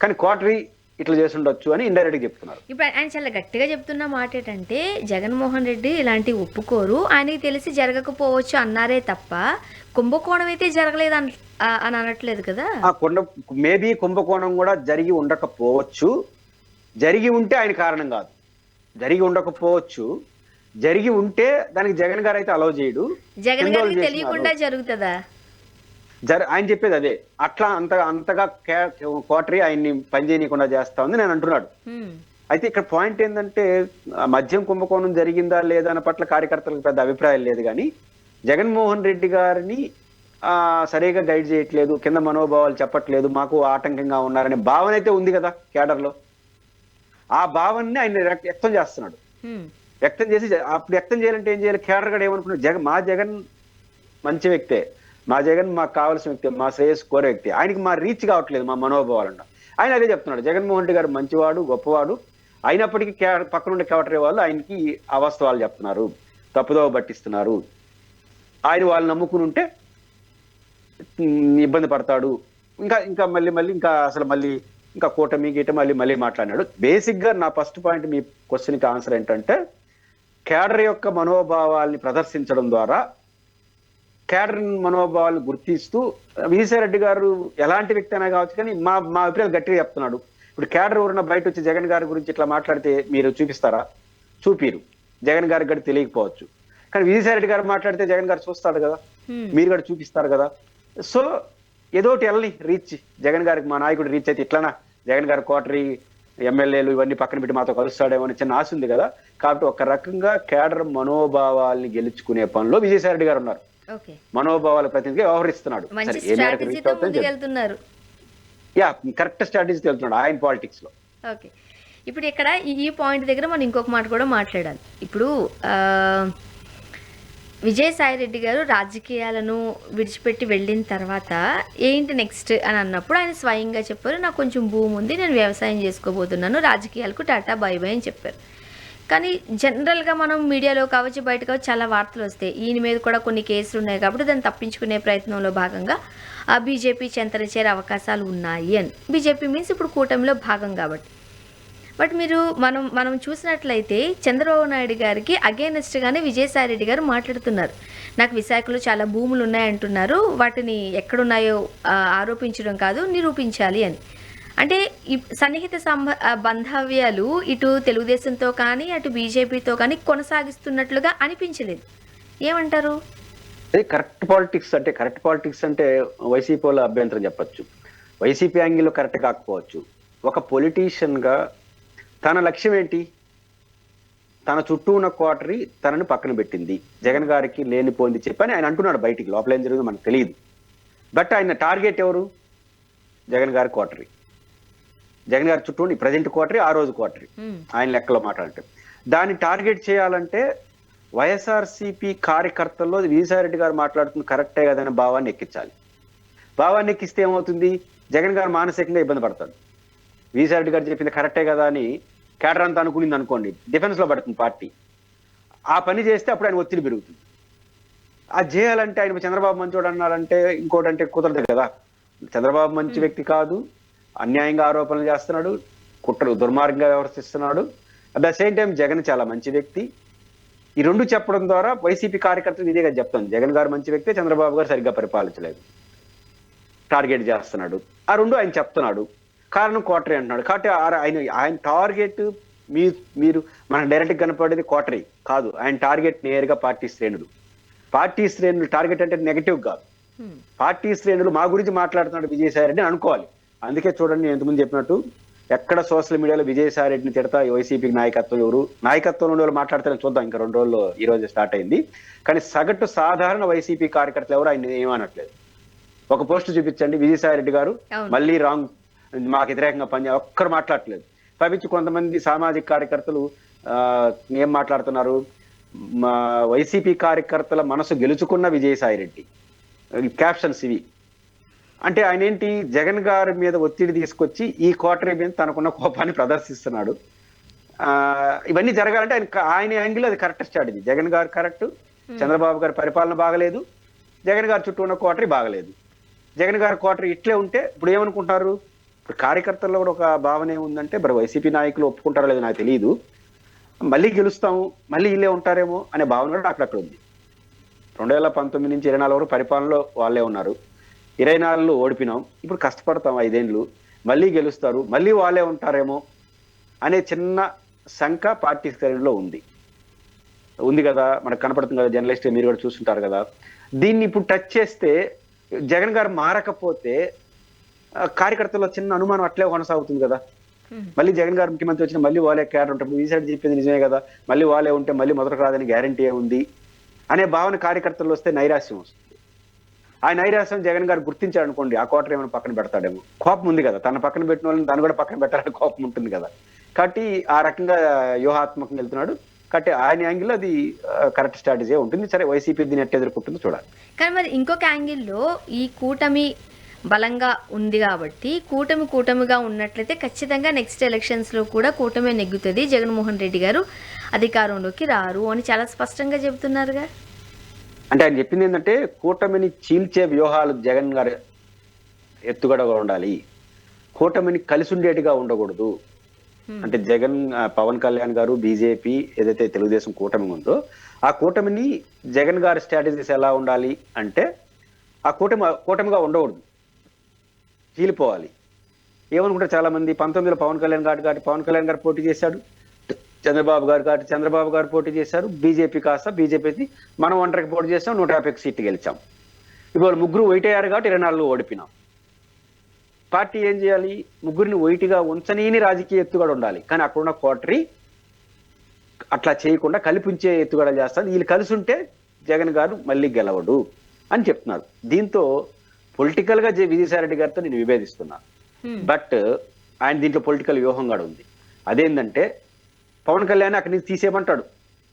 కానీ కోటరీ ఇట్లా చేసి ఉండొచ్చు అని ఇండైరెక్ట్ గా చెప్తున్నారు. ఇప్పుడు ఆయన చాలా గట్టిగా చెప్తున్న మాట ఏంటంటే జగన్మోహన్ రెడ్డి ఇలాంటివి ఒప్పుకోరు, ఆయనకి తెలిసి జరగకపోవచ్చు అన్నారే తప్ప కుంభకోణం అయితే జరగలేదు అని అనట్లేదు కదా. మేబీ కుంభకోణం కూడా జరిగి ఉండకపోవచ్చు, జరిగి ఉంటే ఆయన కారణం కాదు, జరిగి ఉండకపోవచ్చు, జరిగి ఉంటే దానికి జగన్ గారు అయితే అలౌ చేయడు. జగన్ గారికి తెలియకుండా జరుగుతుందా? ఆయన చెప్పేది అదే, అట్లా అంతగా కోటరీ ఆయన్ని పనిచేయకుండా చేస్తా ఉంది నేను అంటున్నాడు. అయితే ఇక్కడ పాయింట్ ఏంటంటే మద్యం కుంభకోణం జరిగిందా లేదా అన్న పట్ల కార్యకర్తలకు పెద్ద అభిప్రాయం లేదు, కానీ జగన్మోహన్ రెడ్డి గారిని సరిగా గైడ్ చేయట్లేదు, కింద మనోభావాలు చెప్పట్లేదు, మాకు ఆటంకంగా ఉన్నారనే భావన అయితే ఉంది కదా కేడర్లో. ఆ భావనని ఆయన వ్యక్తం చేస్తున్నాడు. వ్యక్తం చేసి అప్పుడు వ్యక్తం చేయాలంటే ఏం చేయాలి, కేడర్ గడ ఏమనుకున్నాడు, మా జగన్ మంచి వ్యక్తే, మా జగన్ మాకు కావాల్సిన వ్యక్తి, మా శ్రేయస్సు కోరే వ్యక్తి, ఆయనకి మా రీచ్ కావట్లేదు మా మనోభావాలన్న. ఆయన అదే చెప్తున్నాడు, జగన్మోహన్ రెడ్డి గారు మంచివాడు, గొప్పవాడు, అయినప్పటికీ పక్కనుండే కేటరీ వాళ్ళు ఆయనకి అవాస్తవాలు చెప్తున్నారు, తప్పుదోవ పట్టిస్తున్నారు, ఆయన వాళ్ళు నమ్ముకుని ఉంటే ఇబ్బంది పడతాడు, ఇంకా మళ్ళీ ఇంకా కూటమి గీట మళ్ళీ మాట్లాడినాడు. బేసిక్ గా నా ఫస్ట్ పాయింట్ మీ క్వశ్చన్ కి ఆన్సర్ ఏంటంటే, కేడర్ యొక్క మనోభావాల్ని ప్రదర్శించడం ద్వారా, కేడర్ మనోభావాలను గుర్తిస్తూ విజయసాయి రెడ్డి గారు ఎలాంటి వ్యక్తి అయినా కావచ్చు, కానీ మా అభిప్రాయాలు గట్టిగా చెప్తున్నాడు. ఇప్పుడు కేడర్ ఎవరన్నా బయట వచ్చి జగన్ గారి గురించి ఇట్లా మాట్లాడితే మీరు చూపిస్తారా? చూపిరు, జగన్ గారికి గడి తెలియకపోవచ్చు, కానీ విజయసాయి రెడ్డి గారు మాట్లాడితే జగన్ గారు చూస్తాడు కదా, మీరు కూడా చూపిస్తారు కదా. సో ఏదో ఒకటి వెళ్ళని రీచ్, జగన్ గారికి మా నాయకుడు రీచ్ అయితే ఇట్లానా జగన్ గారి కోటరీ ఎమ్మెల్యేలు ఇవన్నీ పక్కన పెట్టి మాతో కలుస్తాడేమో అని చిన్న ఆశ ఉంది కదా. కాబట్టి ఒక రకంగా కేడర్ మనోభావాల్ని గెలుచుకునే పనిలో విజయసాయి రెడ్డి గారు ఉన్నారు. మనోభావాల ప్రతినిధిగా వ్యవహరిస్తున్నాడు. యా, కరెక్ట్ స్ట్రాటజీతో వెళ్తున్నాడు ఆయన పాలిటిక్స్ లో. ఓకే, ఇప్పుడు ఇక్కడ ఈ పాయింట్ దగ్గర మనం ఇంకొక మాట కూడా మాట్లాడాలి. ఇప్పుడు విజయసాయి రెడ్డి గారు రాజకీయాలను విడిచిపెట్టి వెళ్ళిన తర్వాత ఏంటి నెక్స్ట్ అని అన్నప్పుడు ఆయన స్వయంగా చెప్పారు, నాకు కొంచెం భూమి ఉంది, నేను వ్యవసాయం చేసుకోబోతున్నాను, రాజకీయాలకు టాటా బై బై అని చెప్పారు. కానీ జనరల్గా మనం మీడియాలో కావచ్చు బయట కావచ్చు చాలా వార్తలు వస్తాయి, ఈయన మీద కూడా కొన్ని కేసులు ఉన్నాయి కాబట్టి దాన్ని తప్పించుకునే ప్రయత్నంలో భాగంగా ఆ బీజేపీ చెంతన చేరే అవకాశాలు ఉన్నాయి అని. బీజేపీ మీన్స్ ఇప్పుడు కూటమిలో భాగం కాబట్టి. బట్ మీరు మనం చూసినట్లయితే చంద్రబాబు నాయుడు గారికి అగేనెస్ట్గానే విజయసాయి రెడ్డి గారు మాట్లాడుతున్నారు. నాకు విశాఖలో చాలా భూములు ఉన్నాయంటున్నారు, వాటిని ఎక్కడున్నాయో ఆరోపించడం కాదు నిరూపించాలి అని. అంటే ఈ సన్నిహిత బంధవ్యాలు ఇటు తెలుగుదేశంతో కానీ అటు బీజేపీతో కానీ కొనసాగిస్తున్నట్లుగా అనిపించలేదు. ఏమంటారు? కరెక్ట్ పాలిటిక్స్ అంటే వైసీపీ వాళ్ళ అభ్యంతరం చెప్పచ్చు, వైసీపీ యాంగిల్లో కరెక్ట్ కాకపోవచ్చు. ఒక పొలిటీషియన్ గా తన లక్ష్యం ఏంటి? తన చుట్టూ ఉన్న కోటరీ తనని పక్కన పెట్టింది, జగన్ గారికి లేనిపోయింది చెప్పని ఆయన అంటున్నాడు. బయటికి లోపల ఏం జరిగిందో మనకు తెలియదు. బట్ ఆయన టార్గెట్ ఎవరు? జగన్ గారి కోటరీ, జగన్ గారి చుట్టూ ఈ ప్రజెంట్ కోటరీ, ఆ రోజు కోటరీ ఆయన లెక్కలో మాట్లాడితే. దాన్ని టార్గెట్ చేయాలంటే వైఎస్ఆర్సీపీ కార్యకర్తల్లో విజయసాయి రెడ్డి గారు మాట్లాడుతున్న కరెక్టే కదనే భావాన్ని ఎక్కించాలి. భావాన్ని ఎక్కిస్తే ఏమవుతుంది? జగన్ గారు మానసికంగా ఇబ్బంది పడతాడు. విజయసాయి రెడ్డి గారు చెప్పింది కరెక్టే కదా అని కేడర్ అంతా అనుకునింది అనుకోండి, డిఫెన్స్ లో పడుతుంది పార్టీ. ఆ పని చేస్తే అప్పుడు ఆయన ఒత్తిడి పెరుగుతుంది. అది చేయాలంటే ఆయన చంద్రబాబు మంచోడు అన్నారంటే ఇంకోటి అంటే కుదరదు కదా. చంద్రబాబు మంచి వ్యక్తి కాదు, అన్యాయంగా ఆరోపణలు చేస్తున్నాడు, కుట్రలు దుర్మార్గంగా వ్యవహరిస్తున్నాడు. At the same time Jagan చాలా మంచి వ్యక్తి. ఈ రెండు చెప్పడం ద్వారా వైసీపీ కార్యకర్తలు ఇదేగా చెప్తాను, జగన్ గారు మంచి వ్యక్తి, చంద్రబాబు గారు సరిగ్గా పరిపాలించలేదు, టార్గెట్ చేస్తున్నాడు. ఆ రెండు ఆయన చెప్తున్నాడు. కారణం కోటరీ అంటున్నాడు. కాబట్టి ఆయన టార్గెట్ మీరు మనకు డైరెక్ట్ కనపడేది కోటరీ కాదు, ఆయన టార్గెట్ నేరుగా పార్టీ శ్రేణులు. పార్టీ శ్రేణులు టార్గెట్ అంటే నెగటివ్ కాదు, పార్టీ శ్రేణులు మా గురించి మాట్లాడుతున్నాడు విజయసాయి రెడ్డి అనుకోవాలి. అందుకే చూడండి, నేను ఎంతమంది చెప్పినట్టు ఎక్కడ సోషల్ మీడియాలో విజయసాయి రెడ్డిని తిడతా వైసీపీకి నాయకత్వం ఎవరు, నాయకత్వం నుండి వాళ్ళు మాట్లాడతారని చూద్దాం. ఇంకా 2 రోజుల్లో ఈ రోజు స్టార్ట్ అయింది. కానీ సగటు సాధారణ వైసీపీ కార్యకర్తలు ఎవరు ఆయన ఏమనట్లేదు. ఒక పోస్ట్ చూపించండి, విజయసాయి రెడ్డి గారు మళ్ళీ రాంగ్, మాకు వ్యతిరేకంగా ఒక్కరు మాట్లాడట్లేదు. తప్పించి కొంతమంది సామాజిక కార్యకర్తలు ఏం మాట్లాడుతున్నారు, మా వైసీపీ కార్యకర్తల మనసు గెలుచుకున్న విజయసాయి రెడ్డి క్యాప్షన్స్ ఇవి. అంటే ఆయన ఏంటి, జగన్ గారి మీద ఒత్తిడి తీసుకొచ్చి ఈ కోటరీ మీద తనకున్న కోపాన్ని ప్రదర్శిస్తున్నాడు. ఇవన్నీ జరగాలంటే ఆయన యాంగిల్ అది కరెక్ట్ స్ట్రాటజీ. జగన్ గారు కరెక్ట్, చంద్రబాబు గారి పరిపాలన బాగలేదు, జగన్ గారి చుట్టూ ఉన్న కోటరీ బాగలేదు. జగన్ గారి కోటరీ ఇట్లే ఉంటే ఇప్పుడు ఏమనుకుంటారు, ఇప్పుడు కార్యకర్తల్లో కూడా ఒక భావన ఏముందంటే, మరి వైసీపీ నాయకులు ఒప్పుకుంటారో లేదో నాకు తెలియదు, మళ్ళీ గెలుస్తాము మళ్ళీ ఇల్లే ఉంటారేమో అనే భావన కూడా అక్కడక్కడ ఉంది. 2019 నుంచి 24 వరకు పరిపాలనలో వాళ్ళే ఉన్నారు, 24లో ఓడిపినాం, ఇప్పుడు కష్టపడతాం 5 ఏళ్ళు, మళ్ళీ గెలుస్తారు మళ్ళీ వాళ్ళే ఉంటారేమో అనే చిన్న శంక పార్టీ శ్రేణిలో ఉంది కదా, మనకు కనపడుతుంది కదా, జర్నలిస్ట్ మీరు కూడా చూస్తుంటారు కదా. దీన్ని ఇప్పుడు టచ్ చేస్తే జగన్ గారు మారకపోతే కార్యకర్తల్లో చిన్న అనుమానం అట్లే కొనసాగుతుంది కదా. మళ్ళీ జగన్ గారు ముఖ్యమంత్రి వచ్చిన మళ్ళీ వాళ్ళే కేడర్ ఉంటారు, ఈ సైడ్ చెప్పింది నిజమే కదా, మళ్ళీ వాళ్ళే ఉంటే మళ్ళీ మొదటి రాదని గ్యారంటీ ఏముంది అనే భావన కార్యకర్తల్లో వస్తే నైరాశ్యం వస్తుంది. ఆ నైరాశ్యం జగన్ గారు గుర్తించాడు అనుకోండి, ఆ కోటరీ ఏమైనా పక్కన పెడతాడేమో. కోపం ఉంది కదా, తన పక్కన పెట్టిన వాళ్ళని తను కూడా పక్కన పెట్టాలని కోపం ఉంటుంది కదా. కాబట్టి ఆ రకంగా వ్యూహాత్మకంగా వెళ్తున్నాడు. కాబట్టి ఆయన యాంగిల్ అది కరెక్ట్ స్ట్రాటజీ ఉంటుంది. సరే, వైసీపీ దీన్ని ఎట్లా ఎదుర్కొంటుందో చూడాలి. కానీ మరి ఇంకొక యాంగిల్లో ఈ కూటమి బలంగా ఉంది కాబట్టి కూటమిగా ఉన్నట్లయితే ఖచ్చితంగా నెక్స్ట్ ఎలక్షన్స్లో కూడా కూటమి నెగ్గుతుంది, జగన్మోహన్ రెడ్డి గారు అధికారంలోకి రారు అని చాలా స్పష్టంగా చెబుతున్నారుగా. అంటే ఆయన చెప్పింది ఏంటంటే, కూటమిని చీల్చే వ్యూహాలు జగన్ గారు ఎత్తుగడగా ఉండాలి, కూటమిని కలిసి ఉండేట్టుగా ఉండకూడదు. అంటే జగన్, పవన్ కళ్యాణ్ గారు, బీజేపీ ఏదైతే తెలుగుదేశం కూటమి ఉందో ఆ కూటమిని జగన్ గారి స్ట్రాటజీస్ ఎలా ఉండాలి అంటే, ఆ కూటమిగా ఉండకూడదు, చీలిపోవాలి. ఏమనుకుంటారు చాలా మంది, 19లో పవన్ కళ్యాణ్ గారు పోటీ చేశాడు, చంద్రబాబు గారు పోటీ చేశారు, బీజేపీ మనం ఒంటరికి పోటీ చేసాం, 150 సీట్లు గెలిచాం. ఇప్పుడు 3 వెయిట్ అయ్యారు కాబట్టి 24లో ఓడిపినాం. పార్టీ ఏం చేయాలి, ముగ్గురిని ఒయిటిగా ఉంచనీని రాజకీయ ఎత్తుగడ ఉండాలి. కానీ అక్కడున్న కోటరీ అట్లా చేయకుండా కలిపి ఉంచే ఎత్తుగడలు చేస్తారు. వీళ్ళు కలిసి ఉంటే జగన్ గారు మళ్ళీ గెలవడు అని చెప్తున్నారు. దీంతో పొలిటికల్ గా విజయసాయిరెడ్డి గారితో నేను విభేదిస్తున్నా. బట్ ఆయన దీంట్లో పొలిటికల్ వ్యూహం కూడా ఉంది. అదేంటంటే పవన్ కళ్యాణ్ అక్కడి నుంచి తీసేయమంటాడు.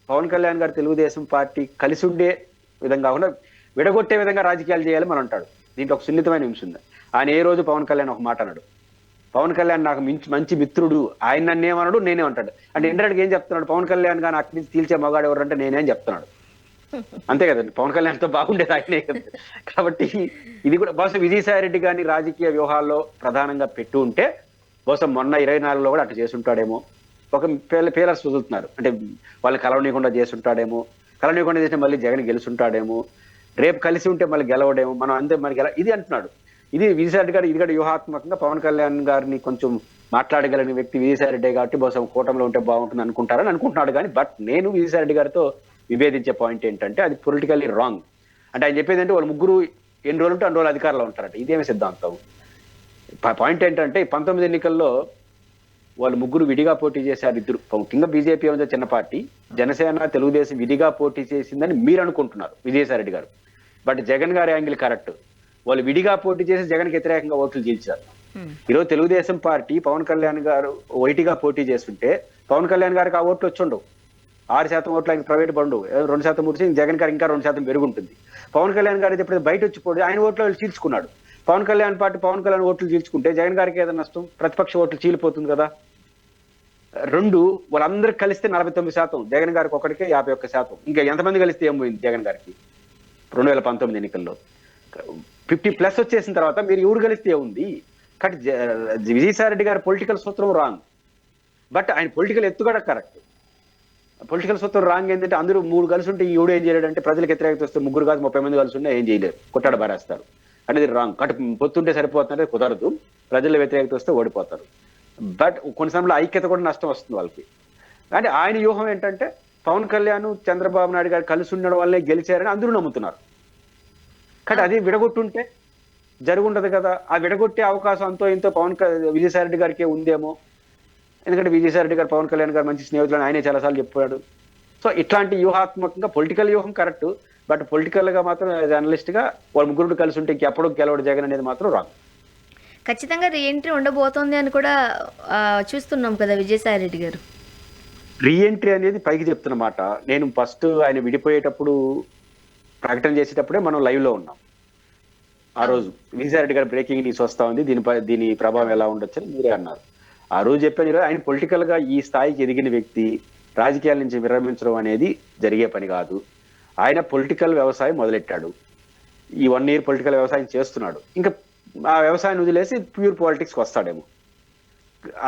పవన్ కళ్యాణ్ గారు తెలుగుదేశం పార్టీ కలిసి ఉండే విధంగా కాకుండా విడగొట్టే విధంగా రాజకీయాలు చేయాలి మనం అంటాడు. దీంట్లో ఒక సున్నితమైన అంశం ఉంది. ఆయన ఏ రోజు పవన్ కళ్యాణ్ ఒక మాట అన్నాడు, పవన్ కళ్యాణ్ నాకు మంచి మిత్రుడు, ఆయన నన్ను ఏమన్నాడు నేనే అంటాడు. అంటే ఇండైరెక్ట్గా ఏం చెప్తున్నాడు, పవన్ కళ్యాణ్ గారు అక్కడి నుంచి తీల్చే మగాడు ఎవరంటే నేనేం చెప్తున్నాడు. అంతే కదండి, పవన్ కళ్యాణ్తో బాగుండేది ఆయనే కదా. కాబట్టి ఇది కూడా బహుశా విజయసాయిరెడ్డి గారిని రాజకీయ వ్యూహాల్లో ప్రధానంగా పెట్టి ఉంటే బహుశా మొన్న 24లో కూడా అట్లా చేసుంటాడేమో. ఒక పేలర్స్ వదులుతున్నారు అంటే వాళ్ళు కలవనీయకుండా చేసుంటాడేమో, కలవనీయకుండా చేసిన మళ్ళీ జగన్ గెలుచుంటాడేమో, రేపు కలిసి ఉంటే మళ్ళీ గెలవడేమో, మనం అంతే మనకి ఇది అంటున్నాడు. ఇది విజయసాయిరెడ్డి గారు ఇది కూడా వ్యూహాత్మకంగా పవన్ కళ్యాణ్ గారిని కొంచెం మాట్లాడగలిగిన వ్యక్తి విజయసాయిరెడ్డి కాబట్టి బహుశా కూటమిలో ఉంటే బాగుంటుంది అనుకుంటారని అనుకుంటున్నాడు. కానీ బట్ నేను విజయసాయిరెడ్డి గారితో విభేదించే పాయింట్ ఏంటంటే అది పొలిటికల్లీ రాంగ్. అంటే ఆయన చెప్పేది అంటే వాళ్ళు ముగ్గురు ఎన్ని రోజులు ఉంటే అన్ని రోజులు అధికారంలో ఉంటారట. ఇదేమి సిద్ధాంతం? పాయింట్ ఏంటంటే 19 ఎన్నికల్లో వాళ్ళు ముగ్గురు విడిగా పోటీ చేశారు. ఇద్దరు ముఖ్యంగా బీజేపీ ఏమైనా చిన్న పార్టీ, జనసేన తెలుగుదేశం విడిగా పోటీ చేసిందని మీరు అనుకుంటున్నారు విజయసాయిరెడ్డి గారు. బట్ జగన్ గారి యాంగిల్ కరెక్ట్. వాళ్ళు విడిగా పోటీ చేసి జగన్కి వ్యతిరేకంగా ఓట్లు చీల్చారు. ఈరోజు తెలుగుదేశం పార్టీ పవన్ కళ్యాణ్ గారు వైటిగా పోటీ చేస్తుంటే పవన్ కళ్యాణ్ గారికి ఆ ఓట్లు వచ్చుండవు. 6% ఓట్లు ఆయన ప్రైవేట్ బండు, 2% ముడిచి జగన్ గారు ఇంకా 2% పెరుగుంటుంది. పవన్ కళ్యాణ్ గారు ఎప్పుడైతే బయట వచ్చిపోయి ఆయన ఓట్లు వాళ్ళు చీల్చుకున్నాడు. పవన్ కళ్యాణ్ పార్టీ పవన్ కళ్యాణ్ ఓట్లు చీల్చుకుంటే జగన్ గారికి ఏదైనా నష్టం, ప్రతిపక్ష ఓట్లు చీలిపోతుంది కదా. రెండు వాళ్ళందరికి కలిస్తే 49%, జగన్ గారికి ఒకటికే 51%. ఇంకా ఎంతమంది కలిస్తే ఏం పోయింది జగన్ గారికి 2019 ఎన్నికల్లో 50+ వచ్చేసిన తర్వాత మీరు ఎవరు కలిస్తే ఉంది. కాబట్టి విజయసాయిరెడ్డి గారి పొలిటికల్ సూత్రం రాంగ్, బట్ ఆయన పొలిటికల్ ఎత్తుగడ కరెక్ట్. పొలిటికల్ సూత్రం రాంగ్ ఏంటంటే అందరూ 3 కలిసి ఉంటే ఈ 7 ఏం చేయలేడు అంటే ప్రజలకు వ్యతిరేకత వస్తే 3 కాదు 30 మంది కలిసి ఉంటే ఏం చేయలేరు, కొట్టాడు బారేస్తారు అనేది రాంగ్. కట్ పొత్తుంటే సరిపోతుందంటే కుదరదు, ప్రజల వ్యతిరేకత వస్తే ఓడిపోతారు. బట్ కొన్ని సమయంలో ఐక్యత కూడా నష్టం వస్తుంది వాళ్ళకి. అంటే ఆయన వ్యూహం ఏంటంటే పవన్ కళ్యాణ్ చంద్రబాబు నాయుడు గారు కలిసి ఉండడం వల్లే గెలిచారని అందరూ నమ్ముతున్నారు. కానీ అది విడగొట్టుంటే జరుగుండదు కదా. ఆ విడగొట్టే అవకాశం అంతో ఇంతో విజయసాయిరెడ్డి గారికి ఉందేమో. ఎందుకంటే విజయసాయిరెడ్డి గారు పవన్ కళ్యాణ్ గారు మంచి స్నేహితులని ఆయనే చాలాసార్లు చెప్పాడు. సో ఇట్లాంటి వ్యూహాత్మకంగా పొలిటికల్ వ్యూహం కరెక్ట్, బట్ పొలిటికల్ గా మాత్రం జర్నలిస్ట్ గా వాళ్ళ ముగ్గురు కలిసి ఉంటే ఇంకెప్పుడు గెలవడు జగన్ అనేది మాత్రం రాంగ్. ఖచ్చితంగా రీఎంట్రీ ఉండబోతోంది అని కూడా చూస్తున్నాం కదా విజయసాయిరెడ్డి గారు. రీఎంట్రీ అనేది పైకి చెప్తున్న మాట. నేను ఫస్ట్ ఆయన విడిపోయేటప్పుడు ప్రకటన చేసేటప్పుడే మనం లైవ్ లో ఉన్నాం. ఆ రోజు విజయసాయిరెడ్డి గారు బ్రేకింగ్ న్యూస్ వస్తా ఉంది, దీని ప్రభావం ఎలా ఉండొచ్చు అని మీరే అన్నారు. ఆ రోజు చెప్పాను, ఆయన పొలిటికల్ గా ఈ స్థాయికి ఎదిగిన వ్యక్తి రాజకీయాల నుంచి విరమించడం అనేది జరిగే పని కాదు. ఆయన పొలిటికల్ వ్యవసాయం మొదలెట్టాడు, ఈ 1 year పొలిటికల్ వ్యవసాయం చేస్తున్నాడు. ఇంకా ఆ వ్యవసాయం వదిలేసి ప్యూర్ పాలిటిక్స్కి వస్తాడేమో,